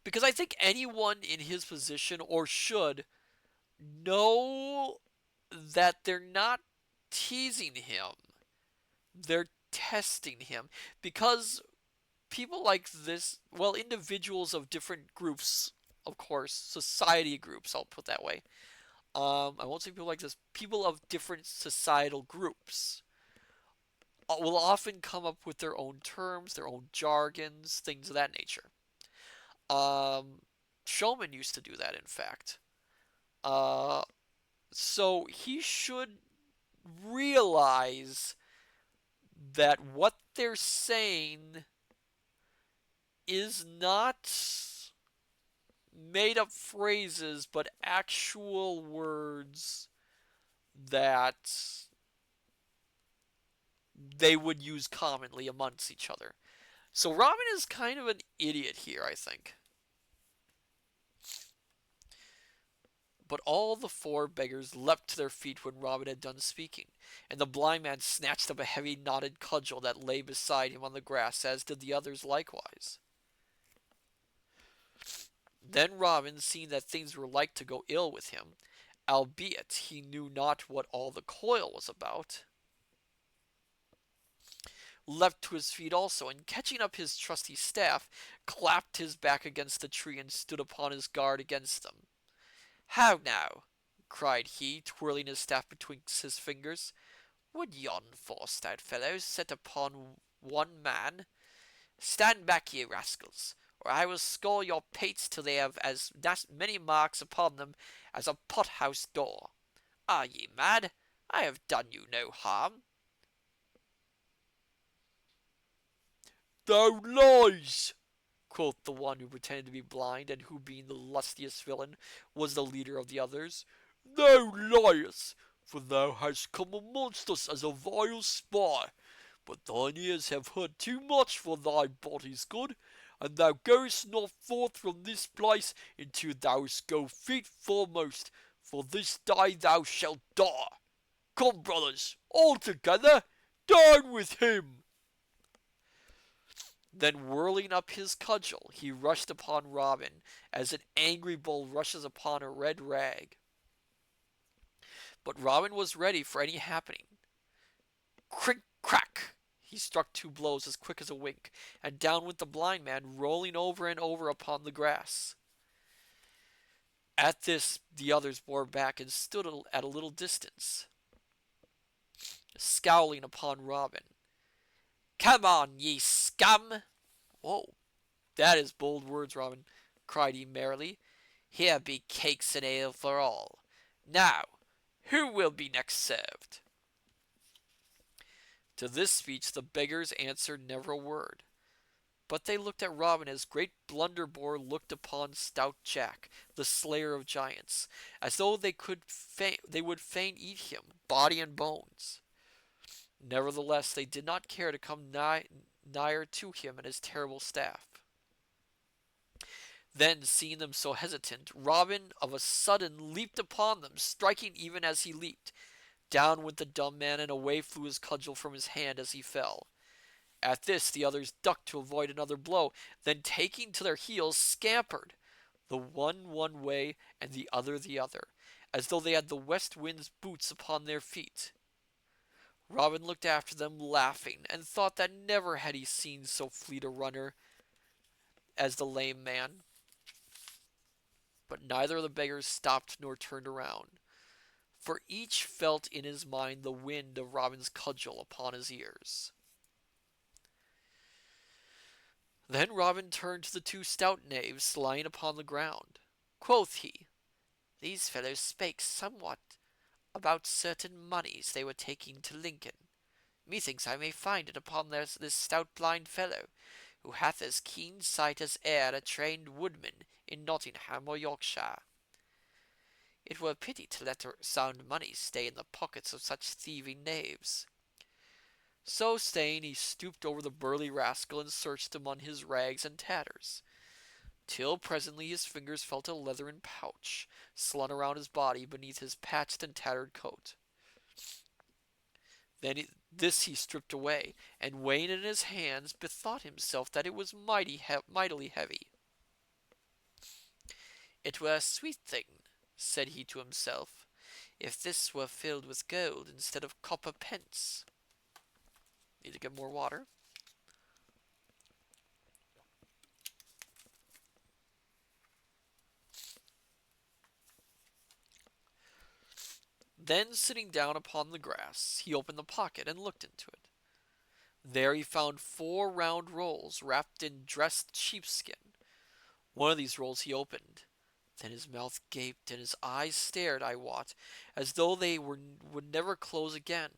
Because I think anyone in his position, or should, know that they're not teasing him. They're testing him. Because people like this, well, individuals of different groups, of course, society groups, I'll put that way. I won't say people like this, people of different societal groups will often come up with their own terms, their own jargons, things of that nature. Um, Showman used to do that, in fact. Uh, so he should realize that what they're saying is not made up phrases, but actual words that they would use commonly amongst each other. So Robin is kind of an idiot here, I think. But all the four beggars leapt to their feet when Robin had done speaking, and the blind man snatched up a heavy knotted cudgel that lay beside him on the grass, as did the others likewise. Then Robin, seeing that things were like to go ill with him, albeit he knew not what all the coil was about, leapt to his feet also, and catching up his trusty staff, clapped his back against a tree, and stood upon his guard against them. How now? Cried he, twirling his staff betwixt his fingers. Would yon four stout fellows set upon one man? Stand back, ye rascals, or I will score your pates till they have as many marks upon them as a pothouse door. Are ye mad? I have done you no harm. Thou lies, quoth the one who pretended to be blind, and who, being the lustiest villain, was the leader of the others. Thou liest, for thou hast come amongst us as a vile spy. But thine ears have heard too much for thy body's good, and thou goest not forth from this place until thou go feet foremost, for this day thou shalt die. Come, brothers, all together, down with him. Then whirling up his cudgel, he rushed upon Robin, as an angry bull rushes upon a red rag. But Robin was ready for any happening. Crink crack! He struck two blows as quick as a wink, and down went the blind man, rolling over and over upon the grass. At this the others bore back and stood at a little distance, scowling upon Robin. Come on, ye scum! Whoa, that is bold words, Robin, cried he merrily. Here be cakes and ale for all. Now, who will be next served? To this speech the beggars answered never a word, but they looked at Robin as great Blunderbore looked upon stout Jack, the slayer of giants, as though they would fain eat him, body and bones. Nevertheless, they did not care to come nigher to him and his terrible staff. Then, seeing them so hesitant, Robin of a sudden leaped upon them, striking even as he leaped. Down went the dumb man, and away flew his cudgel from his hand as he fell. At this the others ducked to avoid another blow, then taking to their heels scampered, the one way and the other the other, as though they had the west wind's boots upon their feet. Robin looked after them, laughing, and thought that never had he seen so fleet a runner as the lame man. But neither of the beggars stopped nor turned around, for each felt in his mind the wind of Robin's cudgel upon his ears. Then Robin turned to the two stout knaves lying upon the ground. Quoth he, These fellows spake somewhat about certain moneys they were taking to Lincoln. Methinks I may find it upon this stout blind fellow, who hath as keen sight as e'er a trained woodman in Nottingham or Yorkshire. It were a pity to let sound money stay in the pockets of such thieving knaves. So saying, he stooped over the burly rascal and searched among his rags and tatters, till presently his fingers felt a leathern pouch slung around his body beneath his patched and tattered coat. Then this he stripped away, and weighing it in his hands, bethought himself that it was mightily heavy. It were a sweet thing, said he to himself, if this were filled with gold instead of copper pence. Need to get more water. Then, sitting down upon the grass, he opened the pocket and looked into it. There he found 4 round rolls wrapped in dressed sheepskin. One of these rolls he opened. Then his mouth gaped and his eyes stared, I wot, as though would never close again.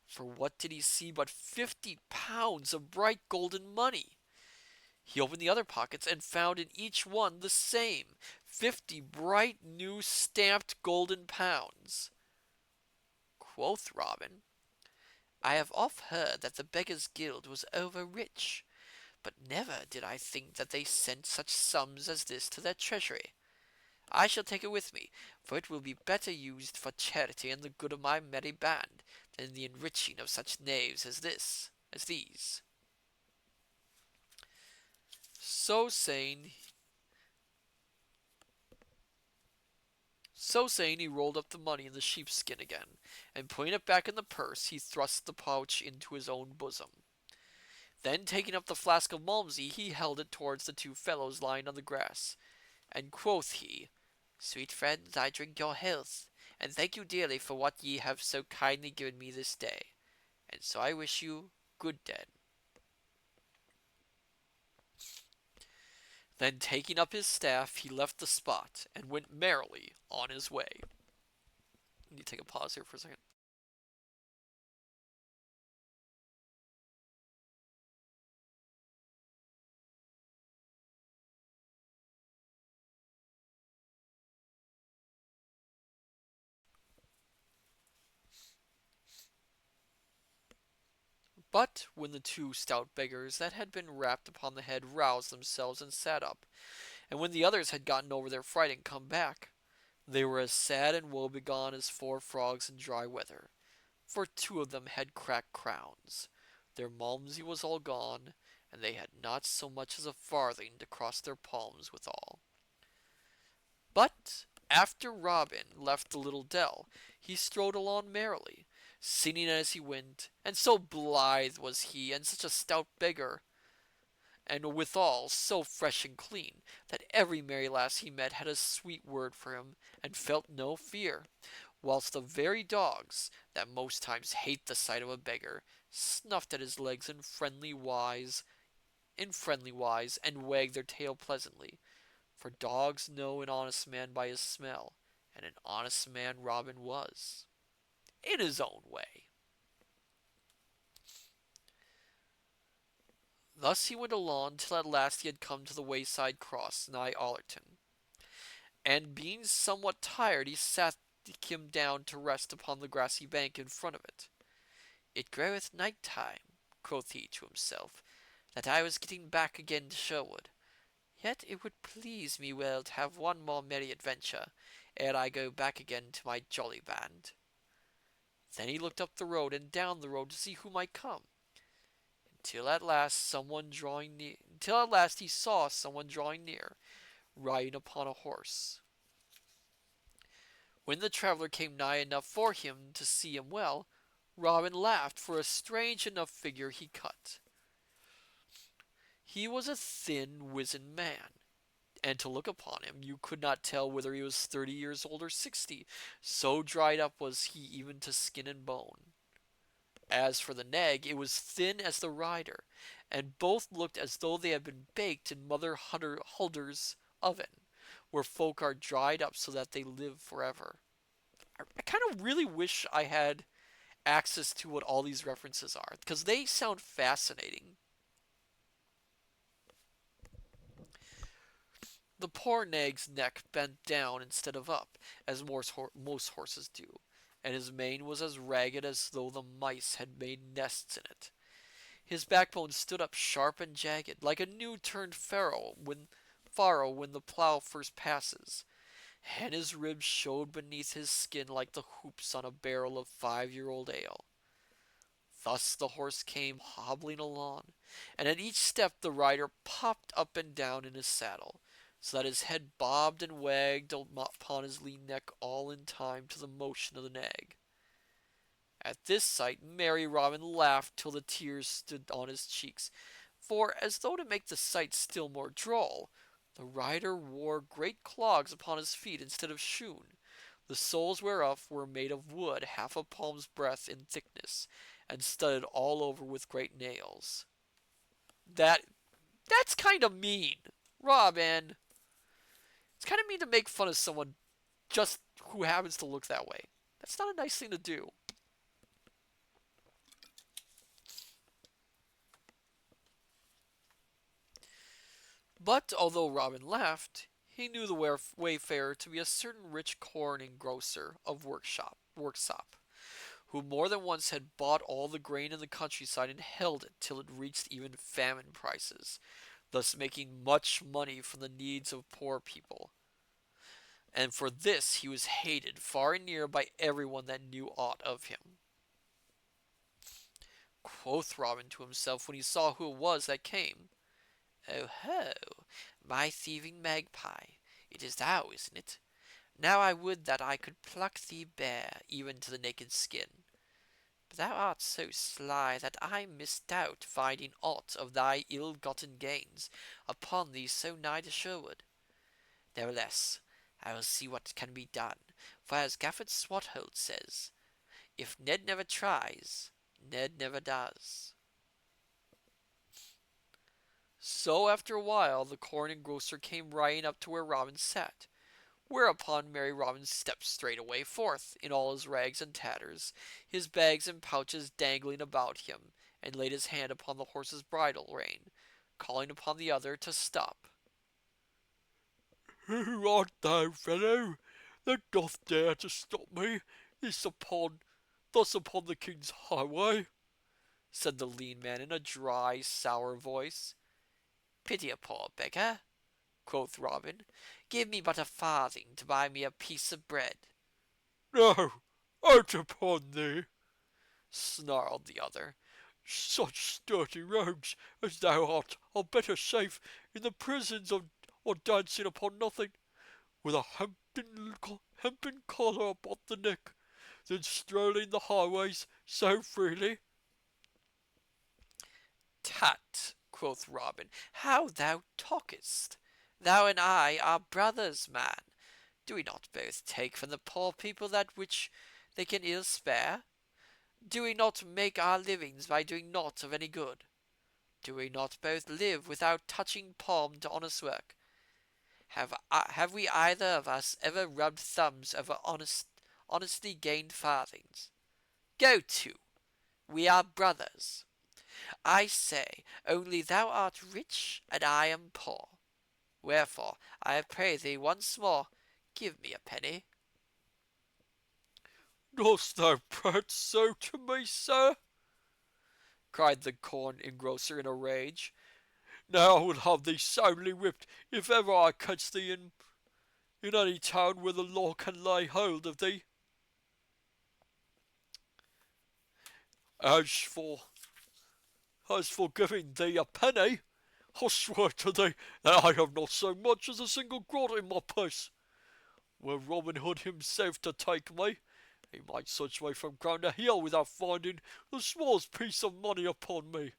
For what did he see but 50 pounds of bright golden money? He opened the other pockets and found in each one the same 50 bright new stamped golden pounds. Quoth Robin, I have oft heard that the Beggars' Guild was over rich, but never did I think that they sent such sums as this to their treasury. I shall take it with me, for it will be better used for charity and the good of my merry band than the enriching of such knaves as these. So saying, he rolled up the money in the sheepskin again, and putting it back in the purse, he thrust the pouch into his own bosom. Then, taking up the flask of Malmsey, he held it towards the 2 fellows lying on the grass, and quoth he, Sweet friends, I drink your health, and thank you dearly for what ye have so kindly given me this day, and so I wish you good den. Then, taking up his staff, he left the spot and went merrily on his way. I need to take a pause here for a second. But when the 2 stout beggars that had been rapped upon the head roused themselves and sat up, and when the others had gotten over their fright and come back, they were as sad and woebegone as 4 frogs in dry weather, for 2 of them had cracked crowns. Their Malmsey was all gone, and they had not so much as a farthing to cross their palms withal. But after Robin left the little dell, he strode along merrily, singing as he went, and so blithe was he, and such a stout beggar, and withal so fresh and clean, that every merry lass he met had a sweet word for him, and felt no fear, whilst the very dogs, that most times hate the sight of a beggar, snuffed at his legs in friendly wise, and wagged their tail pleasantly, for dogs know an honest man by his smell, and an honest man Robin was, in his own way. Thus he went along till at last he had come to the wayside cross nigh Allerton, and being somewhat tired he sat him down to rest upon the grassy bank in front of it. It groweth night time, quoth he to himself, that I was getting back again to Sherwood. Yet it would please me well to have one more merry adventure ere I go back again to my jolly band. Then he looked up the road and down the road to see who might come, until at last he saw someone drawing near, riding upon a horse. When the traveller came nigh enough for him to see him well, Robin laughed for a strange enough figure he cut. He was a thin, wizen man, and to look upon him you could not tell whether he was 30 years old or 60, so dried up was he even to skin and bone. As for the nag, it was thin as the rider, and both looked as though they had been baked in Mother Hulder's oven, where folk are dried up so that they live forever. I kind of really wish I had access to what all these references are, because they sound fascinating. The poor nag's neck bent down instead of up, as most horses do, and his mane was as ragged as though the mice had made nests in it. His backbone stood up sharp and jagged, like a new turned farrow when the plough first passes, and his ribs showed beneath his skin like the hoops on a barrel of 5-year-old ale. Thus the horse came hobbling along, and at each step the rider popped up and down in his saddle, so that his head bobbed and wagged upon his lean neck all in time to the motion of the nag. At this sight merry Robin laughed till the tears stood on his cheeks, for, as though to make the sight still more droll, the rider wore great clogs upon his feet instead of shoon, the soles whereof were made of wood half a palm's breadth in thickness, and studded all over with great nails. That that's kind of mean, Robin. It's kind of mean to make fun of someone just who happens to look that way. That's not a nice thing to do. But although Robin laughed, he knew the wayfarer to be a certain rich corn engrosser of worksop, who more than once had bought all the grain in the countryside and held it till it reached even famine prices, thus making much money from the needs of poor people. And for this he was hated far and near by everyone that knew aught of him. Quoth Robin to himself when he saw who it was that came, "Oh ho, my thieving magpie, it is thou, isn't it? Now I would that I could pluck thee bare, even to the naked skin. But thou art so sly that I misdoubt finding aught of thy ill-gotten gains upon thee so nigh to Sherwood. Nevertheless, I will see what can be done, for as Gafford Swathold says, if Ned never tries, Ned never does." So after a while the corn engrosser came riding up to where Robin sat, whereupon merry Robin stepped straightway forth, in all his rags and tatters, his bags and pouches dangling about him, and laid his hand upon the horse's bridle rein, calling upon the other to stop. "Who art thou, fellow, that doth dare to stop me thus upon the king's highway?" said the lean man in a dry, sour voice. "Pity a poor beggar," quoth Robin. "Give me but a farthing to buy me a piece of bread." "No, out upon thee!" snarled the other. "Such sturdy rogues as thou art are better safe in the prisons or dancing upon nothing, with a hempen collar about the neck, than strolling the highways so freely." "Tut," quoth Robin, "how thou talkest! Thou and I are brothers, man. Do we not both take from the poor people that which they can ill spare? Do we not make our livings by doing naught of any good? Do we not both live without touching palm to honest work? Have we either of us ever rubbed thumbs over honestly gained farthings? Go to! We are brothers. I say, only thou art rich and I am poor. Wherefore, I pray thee once more, give me a penny." "Dost thou prate so to me, sir?" cried the corn engrosser in a rage. "Now I will have thee soundly whipped if ever I catch thee in any town where the law can lay hold of thee. As for giving thee a penny, I swear to thee that I have not so much as a single groat in my purse. Were Robin Hood himself to take me, he might search me from ground to heel without finding the smallest piece of money upon me.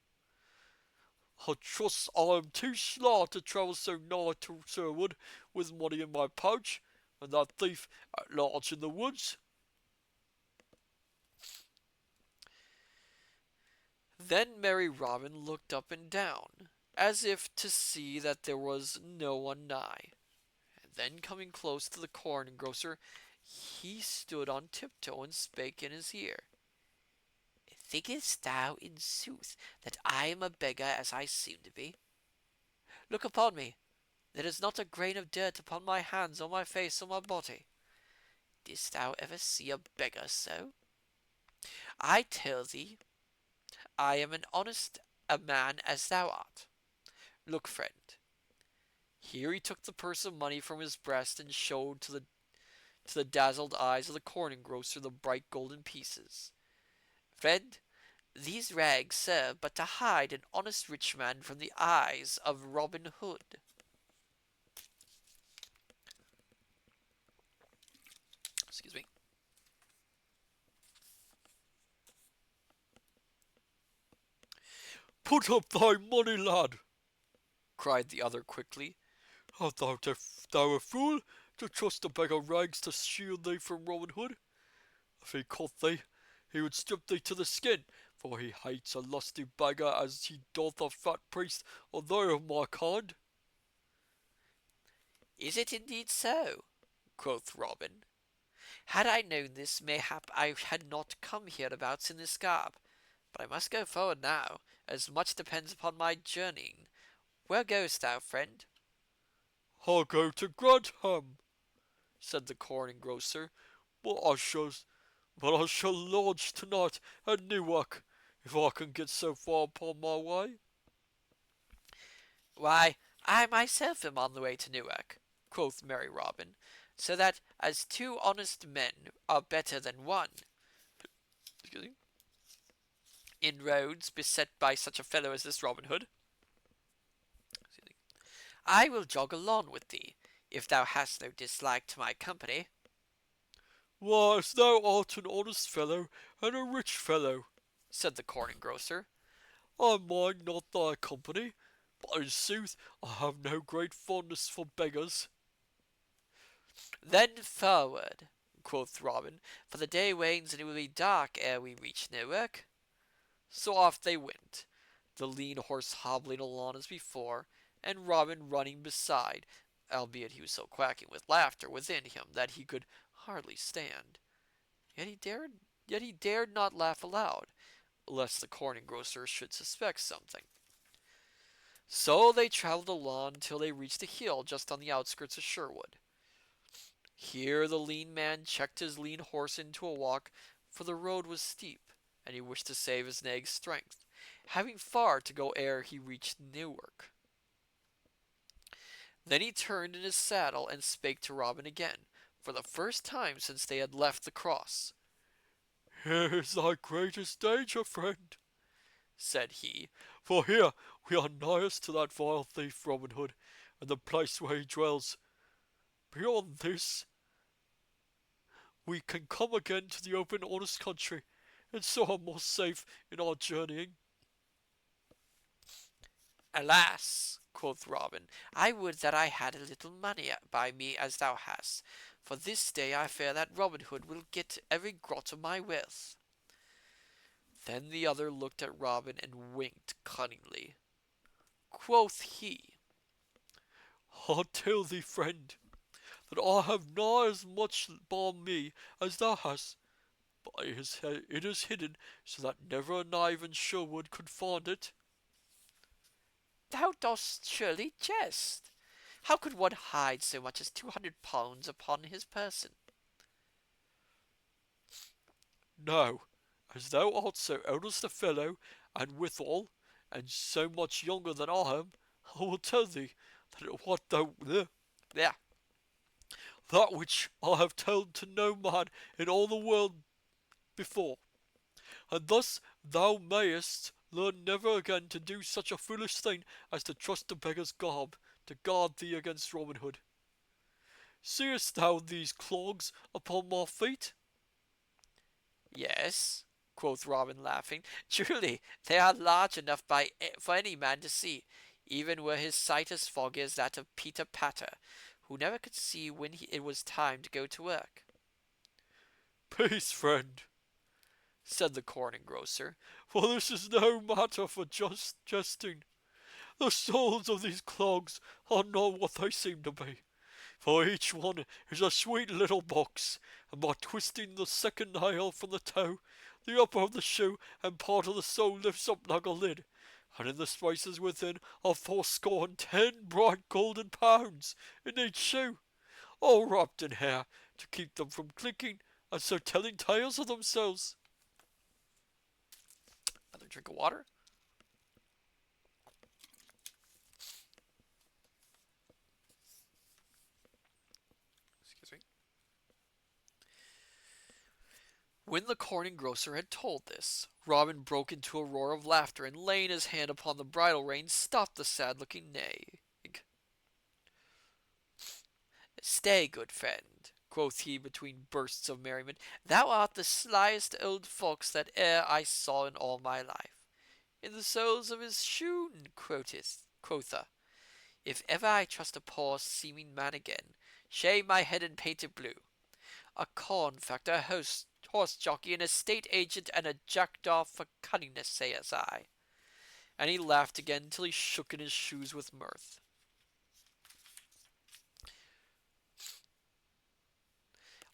I trust I am too sly to travel so nigh to Sherwood with money in my pouch, and that thief at large in the woods." Then merry Robin looked up and down, as if to see that there was no one nigh. And then coming close to the corn engrosser, he stood on tiptoe and spake in his ear. "Thinkest thou, in sooth, that I am a beggar as I seem to be? Look upon me. There is not a grain of dirt upon my hands or my face or my body. Didst thou ever see a beggar so? I tell thee, I am a man as thou art. Look, friend." Here he took the purse of money from his breast and showed to the dazzled eyes of the corn engrosser the bright golden pieces. "Friend, these rags serve but to hide an honest rich man from the eyes of Robin Hood." Excuse me. "Put up thy money, lad," cried the other quickly. "Art thou a fool to trust a bag of rags to shield thee from Robin Hood. If he caught thee, he would strip thee to the skin, for he hates a lusty beggar as he doth a fat priest, or they of my kind. Is it indeed so? Quoth Robin. Had I known this, mayhap I had not come hereabouts in this garb. But I must go forward now, as much depends upon my journeying. Where goest thou, friend? I'll go to Grantham, said the corn engrosser, but I shall lodge tonight at Newark, if I can get so far upon my way. Why, I myself am on the way to Newark, quoth merry Robin, so that as two honest men are better than one. In roads beset by such a fellow as this Robin Hood. I will jog along with thee, if thou hast no dislike to my company. Why, as thou art an honest fellow and a rich fellow, said the corn engrosser. I mind not thy company, but in sooth I have no great fondness for beggars. Then forward, quoth Robin, for the day wanes and it will be dark ere we reach Newark. So off they went, the lean horse hobbling along as before, and Robin running beside, albeit he was so quacking with laughter within him that he could hardly stand. Yet he dared not laugh aloud, lest the corn engrosser should suspect something. So they travelled along till they reached a hill just on the outskirts of Sherwood. Here the lean man checked his lean horse into a walk, for the road was steep, and he wished to save his nag's strength, having far to go ere he reached Newark. Then he turned in his saddle and spake to Robin again, for the first time since they had left the cross. Here is thy greatest danger, friend, said he, for here we are nighest to that vile thief Robin Hood, and the place where he dwells. Beyond this, we can come again to the open honest country, and so are more safe in our journeying. Alas, quoth Robin, I would that I had a little money by me as thou hast, for this day I fear that Robin Hood will get every groat of my wealth. Then the other looked at Robin and winked cunningly. Quoth he, I tell thee, friend, that I have nigh as much by me as thou hast, but it is hidden so that never a knave in Sherwood could find it. Thou dost surely jest. How could one hide so much as 200 pounds upon his person? Now, as thou art so eldest a fellow, and withal, and so much younger than I am, I will tell thee There, that which I have told to no man in all the world before, and thus thou mayest learn never again to do such a foolish thing as to trust a beggar's garb to guard thee against Robin Hood. Seest thou these clogs upon my feet? yes, quoth Robin, laughing. Truly, they are large enough for any man to see, even were his sight as foggy as that of Peter Patter, who never could see when it was time to go to work. Peace, friend, said the corn engrosser, for this is no matter for just jesting. The souls of these clogs are not what they seem to be, for each one is a sweet little box, and by twisting the second nail from the toe, the upper of the shoe and part of the sole lifts up like a lid, and in the spaces within are 80 bright golden pounds in each shoe, all wrapped in hair to keep them from clinking, and so telling tales of themselves. Another drink of water. Excuse me. When the corn engrosser had told this, Robin broke into a roar of laughter, and laying his hand upon the bridle rein, stopped the sad-looking nag. Stay, good friend, quoth he between bursts of merriment. Thou art the slyest old fox that e'er I saw in all my life. In the soles of his shoon, quotha. If ever I trust a poor seeming man again, shave my head and paint it blue. A corn factor, a horse jockey, an estate agent, and a jackdaw for cunningness, says I. And he laughed again till he shook in his shoes with mirth.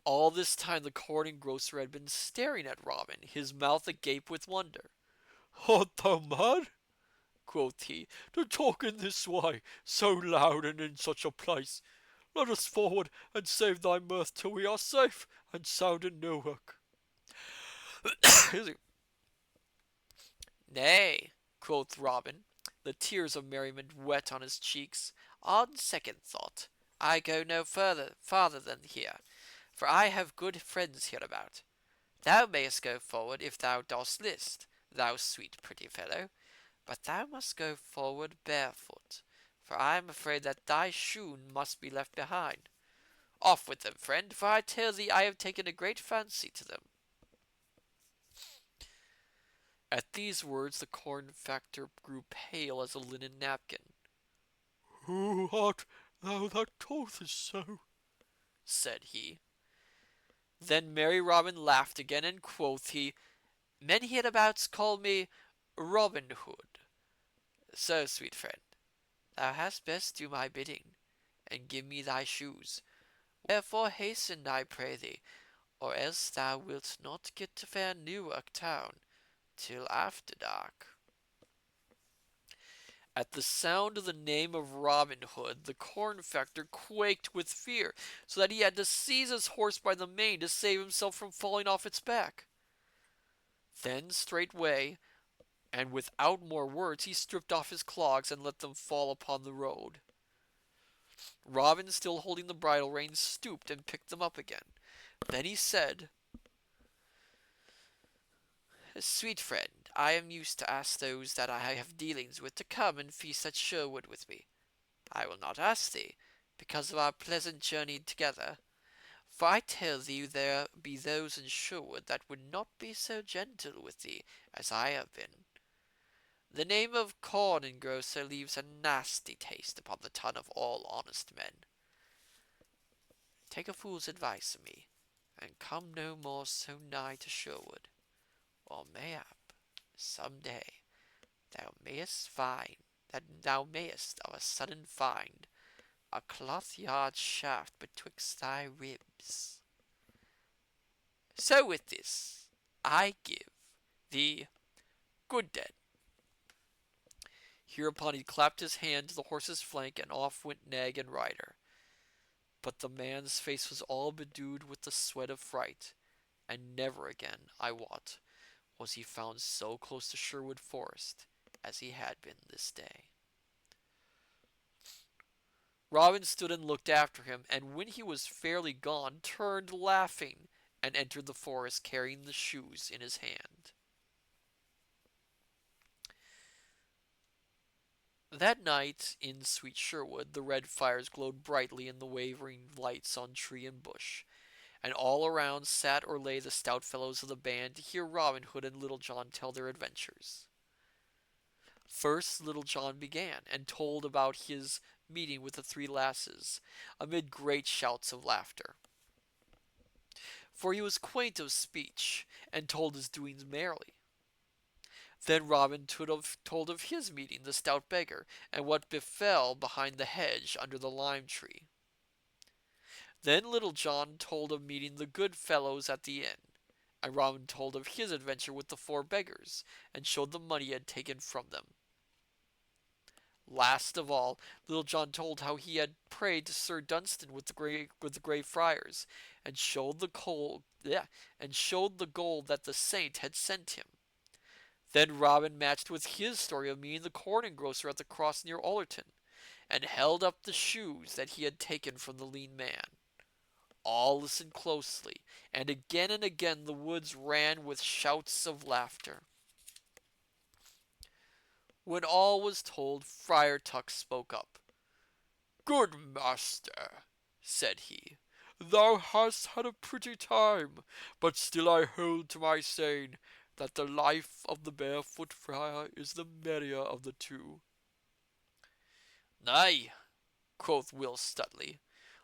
All this time the corn engrosser had been staring at Robin, his mouth agape with wonder. "Art thou mad?" quoth he, "to talk in this way, so loud and in such a place? Let us forward and save thy mirth till we are safe and sound in Newark." "Nay," quoth Robin, the tears of merriment wet on his cheeks, "on second thought, I go no farther than here, for I have good friends hereabout. Thou mayest go forward if thou dost list, thou sweet pretty fellow, but thou must go forward barefoot, for I am afraid that thy shoe must be left behind. Off with them, friend, for I tell thee I have taken a great fancy to them." At these words the corn factor grew pale as a linen napkin. "Who art thou that talkest so?" said he. Then merry Robin laughed again, and quoth he, "Men hereabouts call me Robin Hood. So, sweet friend, thou hadst best do my bidding, and give me thy shoes. Wherefore hasten, I pray thee, or else thou wilt not get to fair Newark town till after dark." At the sound of the name of Robin Hood, the corn factor quaked with fear, so that he had to seize his horse by the mane to save himself from falling off its back. Then straightway, and without more words, he stripped off his clogs and let them fall upon the road. Robin, still holding the bridle reins, stooped and picked them up again. Then he said, "Sweet friend, I am used to ask those that I have dealings with to come and feast at Sherwood with me. I will not ask thee, because of our pleasant journey together. For I tell thee there be those in Sherwood that would not be so gentle with thee as I have been. The name of corn engrosser leaves a nasty taste upon the tongue of all honest men. Take a fool's advice of me, and come no more so nigh to Sherwood, or mayhap some day thou mayest of a sudden find a cloth-yard shaft betwixt thy ribs. So with this I give thee good day." Hereupon he clapped his hand to the horse's flank, and off went nag and rider. But the man's face was all bedewed with the sweat of fright, and never again, I wot, was he found so close to Sherwood Forest as he had been this day. Robin stood and looked after him, and when he was fairly gone, turned laughing, and entered the forest carrying the shoes in his hand. That night in sweet Sherwood the red fires glowed brightly in the wavering lights on tree and bush, and all around sat or lay the stout fellows of the band to hear Robin Hood and Little John tell their adventures. First Little John began, and told about his meeting with the three lasses, amid great shouts of laughter. For he was quaint of speech, and told his doings merrily. Then Robin told of his meeting the stout beggar, and what befell behind the hedge under the lime tree. Then Little John told of meeting the good fellows at the inn, and Robin told of his adventure with the four beggars, and showed the money he had taken from them. Last of all, Little John told how he had prayed to Sir Dunstan with the Grey Friars, and showed the gold that the saint had sent him. Then Robin matched with his story of meeting the corn engrosser at the cross near Ullerton, and held up the shoes that he had taken from the lean man. All listened closely, and again the woods rang with shouts of laughter. When all was told, Friar Tuck spoke up. "Good master," said he, "thou hast had a pretty time, but still I hold to my saying that the life of the barefoot friar is the merrier of the two." "Nay," quoth Will Stuteley,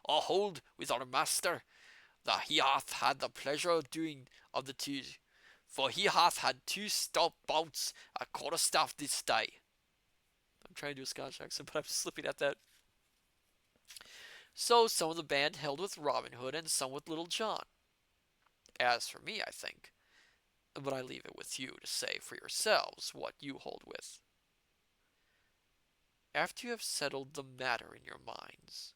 "A hold with our master, that he hath had the pleasure of doing of the two, for he hath had two stout bouts at quarterstaff this day." I'm trying to do a Scottish accent, but I'm slipping at that. So some of the band held with Robin Hood and some with Little John. As for me, I think, but I leave it with you to say for yourselves what you hold with. After you have settled the matter in your minds,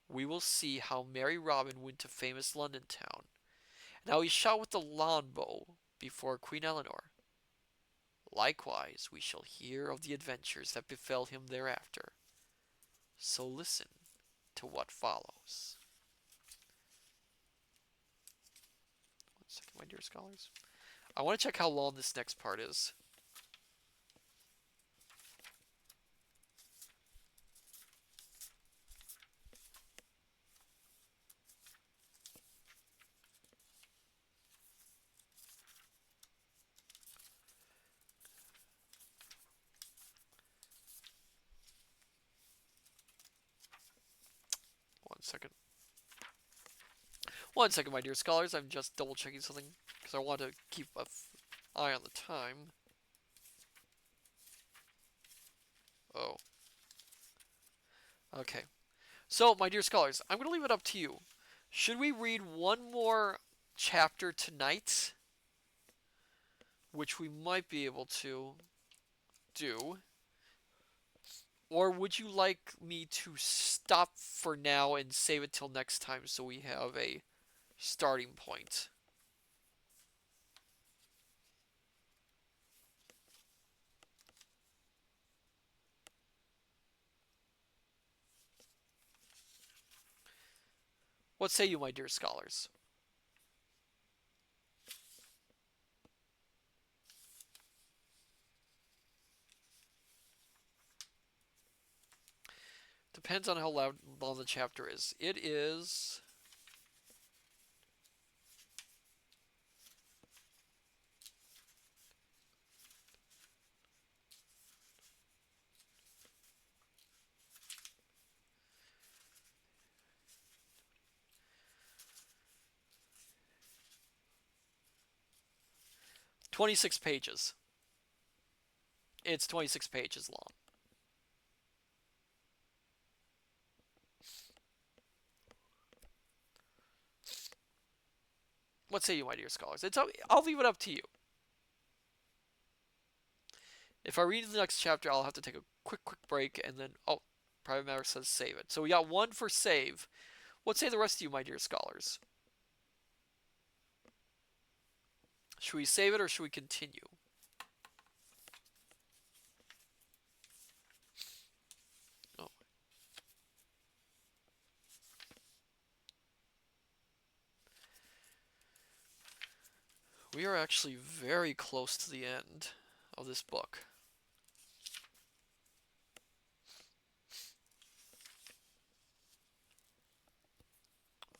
we will see how merry Robin went to famous London town, and how he shot with the longbow before Queen Eleanor. Likewise, we shall hear of the adventures that befell him thereafter. So listen to what follows. 1 second, my dear scholars. I want to check how long this next part is. One second. 1 second, my dear scholars. I'm just double checking something because I want to keep an eye on the time. Oh. Okay. So, my dear scholars, I'm going to leave it up to you. Should we read one more chapter tonight? Which we might be able to do. Or would you like me to stop for now and save it till next time so we have a starting point? What say you, my dear scholars? Depends on how long the chapter is. It is 26 pages. It's 26 pages long. What say you, my dear scholars? I'll leave it up to you. If I read the next chapter, I'll have to take a quick break and then, oh, Private Matter says save it. So we got one for save. What say the rest of you, my dear scholars? Should we save it or should we continue? Oh. We are actually very close to the end of this book.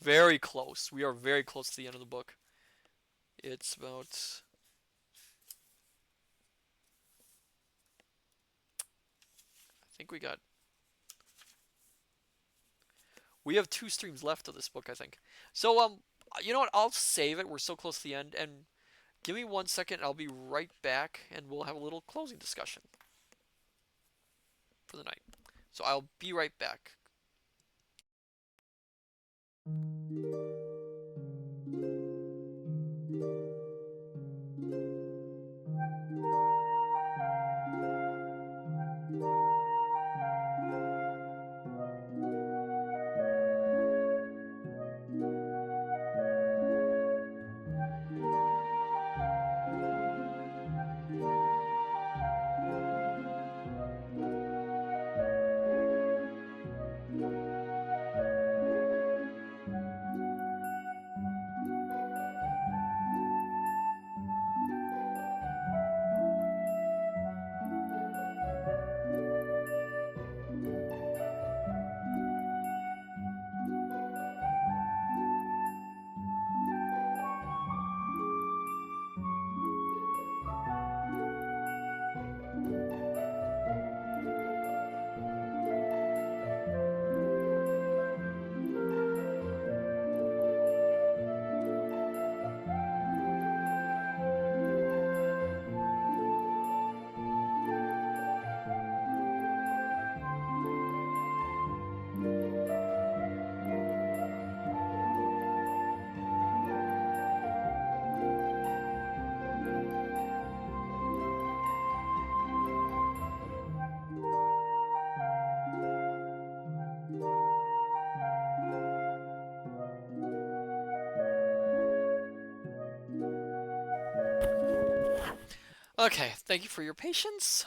Very close. We are very close to the end of the book. It's about... I think we got... We have 2 streams left of this book, I think. So, you know what? I'll save it. We're so close to the end. And give me 1 second. I'll be right back. And we'll have a little closing discussion for the night. So I'll be right back. Okay, thank you for your patience.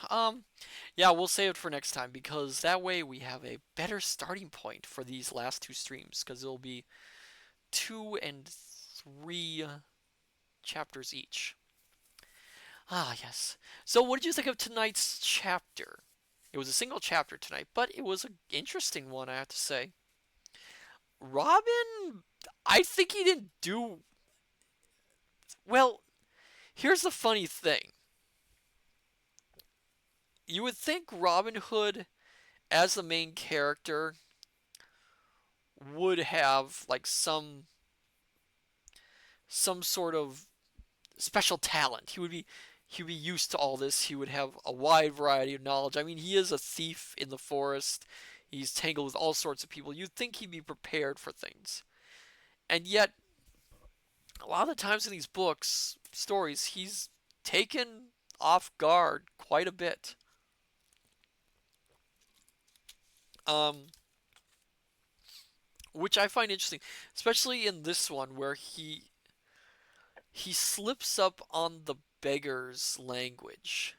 Yeah, we'll save it for next time because that way we have a better starting point for these last two streams because it'll be 2 and 3 chapters each. Ah, yes. So, what did you think of tonight's chapter? It was a single chapter tonight, but it was an interesting one, I have to say. Robin, I think he didn't do well. Here's the funny thing. You would think Robin Hood, as the main character, would have like some sort of special talent. He would be used to all this. He would have a wide variety of knowledge. I mean, he is a thief in the forest. He's tangled with all sorts of people. You'd think he'd be prepared for things. And yet, a lot of the times in these books, stories, he's taken off guard quite a bit. Um, which I find interesting, especially in this one where he slips up on the beggar's language.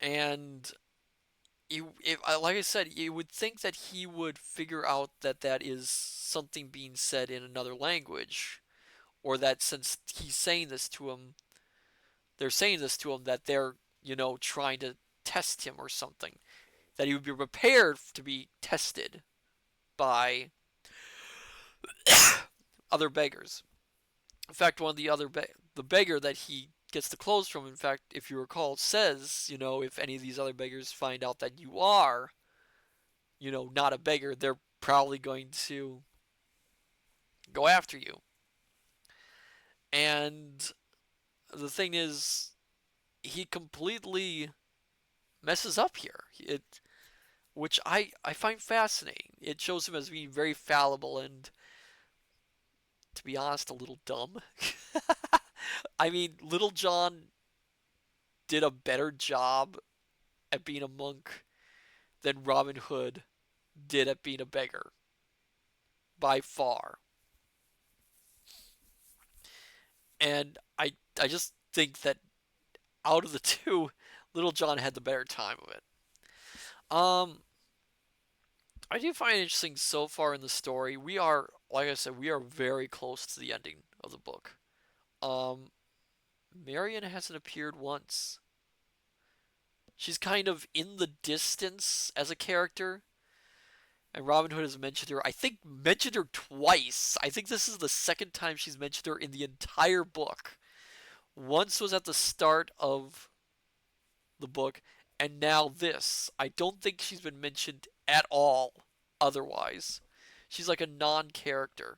And like I said, you would think that he would figure out that that is something being said in another language, or that since he's saying this to him, they're saying this to him that they're trying to test him or something. That he would be prepared to be tested by other beggars. In fact, one of the beggar that he gets the clothes from, in fact, if you recall, says, if any of these other beggars find out that you are, not a beggar, they're probably going to go after you. And the thing is, he completely messes up here. Which I find fascinating. It shows him as being very fallible and, to be honest, a little dumb. I mean, Little John did a better job at being a monk than Robin Hood did at being a beggar, by far. And I just think that out of the two, Little John had the better time of it. Um, I do find it interesting so far in the story. We are, like I said, we are very close to the ending of the book. Um, Marion hasn't appeared once. She's kind of in the distance as a character, and Robin Hood has mentioned her. I think mentioned her twice. I think this is the second time she's mentioned her in the entire book. Once was at the start of the book, and now this. I don't think she's been mentioned at all otherwise. She's like a non-character.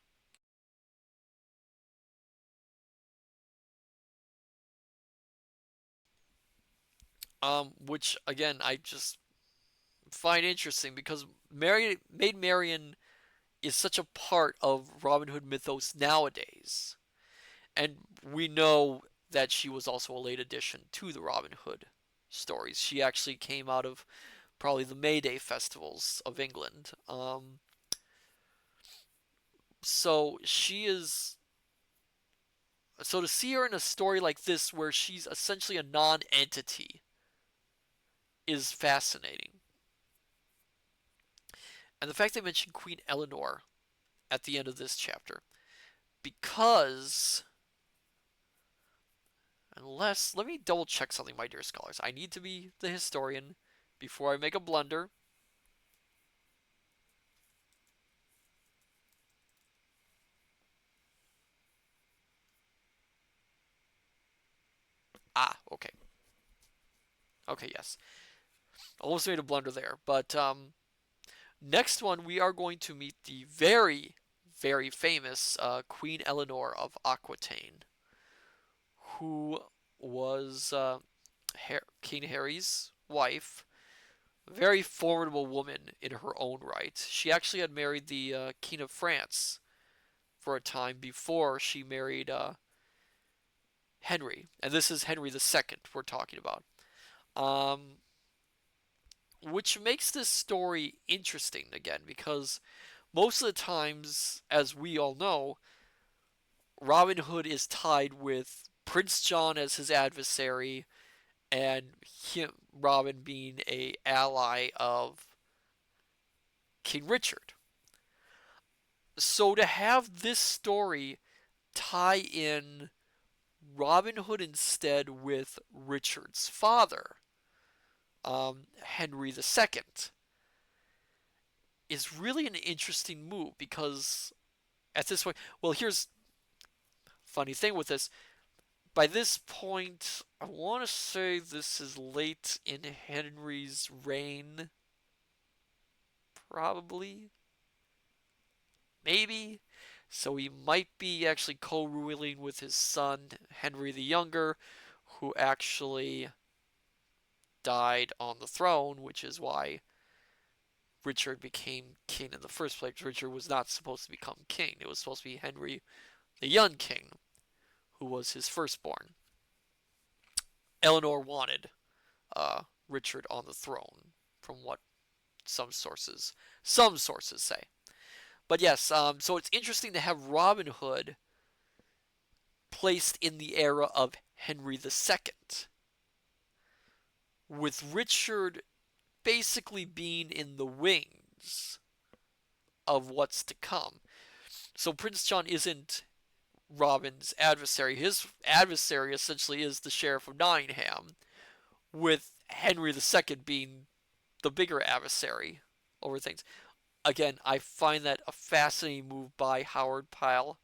Which again I just find interesting because Maid Marian is such a part of Robin Hood mythos nowadays. And we know that she was also a late addition to the Robin Hood stories. She actually came out of probably the May Day festivals of England. So she is. So to see her in a story like this, where she's essentially a non-entity, is fascinating. And the fact they mentioned Queen Eleanor at the end of this chapter, because unless let me double check something, my dear scholars. I need to be the historian before I make a blunder. Ah, okay. Okay, yes. Almost made a blunder there. But next one, we are going to meet the very, very famous Queen Eleanor of Aquitaine, who was King Harry's wife. A very formidable woman in her own right. She actually had married the King of France for a time before she married Henry. And this is Henry II we're talking about. Um, which makes this story interesting again because most of the times, as we all know, Robin Hood is tied with Prince John as his adversary, and Robin being a ally of King Richard. So to have this story tie in Robin Hood instead with Richard's father, Henry II, is really an interesting move because at this point, well, here's a funny thing with this. By this point, I want to say this is late in Henry's reign, probably, maybe. So he might be actually co-ruling with his son Henry the Younger, who actually died on the throne, which is why Richard became king in the first place. Richard was not supposed to become king. It was supposed to be Henry the Young King, who was his firstborn. Eleanor wanted Richard on the throne, from what some sources say. But yes, so it's interesting to have Robin Hood placed in the era of Henry II, with Richard basically being in the wings of what's to come. So Prince John isn't Robin's adversary. His adversary essentially is the Sheriff of Nottingham, with Henry II being the bigger adversary over things. Again, I find that a fascinating move by Howard Pyle.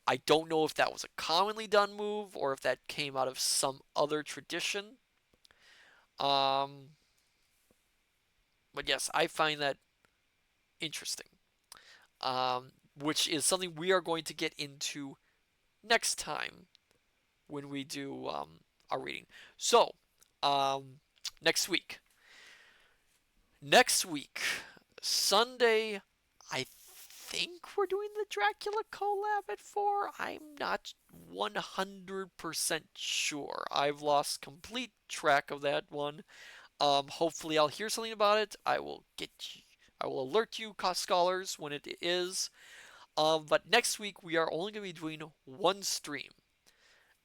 I don't know if that was a commonly done move or if that came out of some other tradition. Um, but yes, I find that interesting, which is something we are going to get into next time when we do our reading. So, um, next week. Next week, Sunday, I think we're doing the Dracula collab at 4. I'm not 100% sure. I've lost complete track of that one. Hopefully, I'll hear something about it. I will alert you, scholars, when it is. But next week, we are only going to be doing one stream,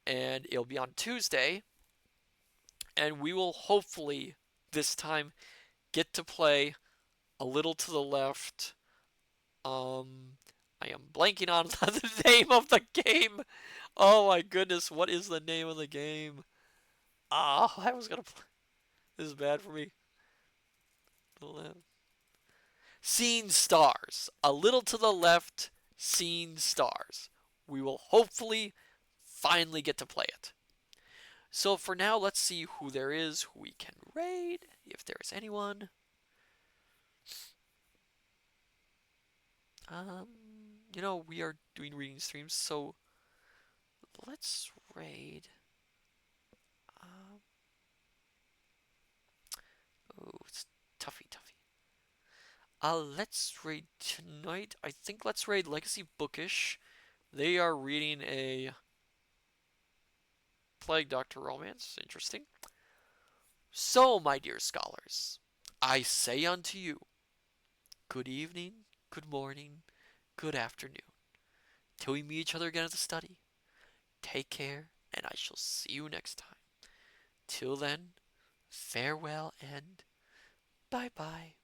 and it'll be on Tuesday. And we will hopefully this time get to play A Little to the Left. I am blanking on the name of the game. Oh my goodness, what is the name of the game? I was gonna play. This is bad for me. Seeing Stars. A Little to the Left, Seeing Stars. We will hopefully finally get to play it. So for now, let's see who there is, who we can raid, if there is anyone. Um, we are doing reading streams, so let's raid. Um, it's toughy. Let's raid tonight. I think let's raid Legacy Bookish. They are reading a Plague Doctor romance. Interesting. So, my dear scholars, I say unto you, good evening, good morning, good afternoon. Till we meet each other again at the study, take care, and I shall see you next time. Till then, farewell and bye bye.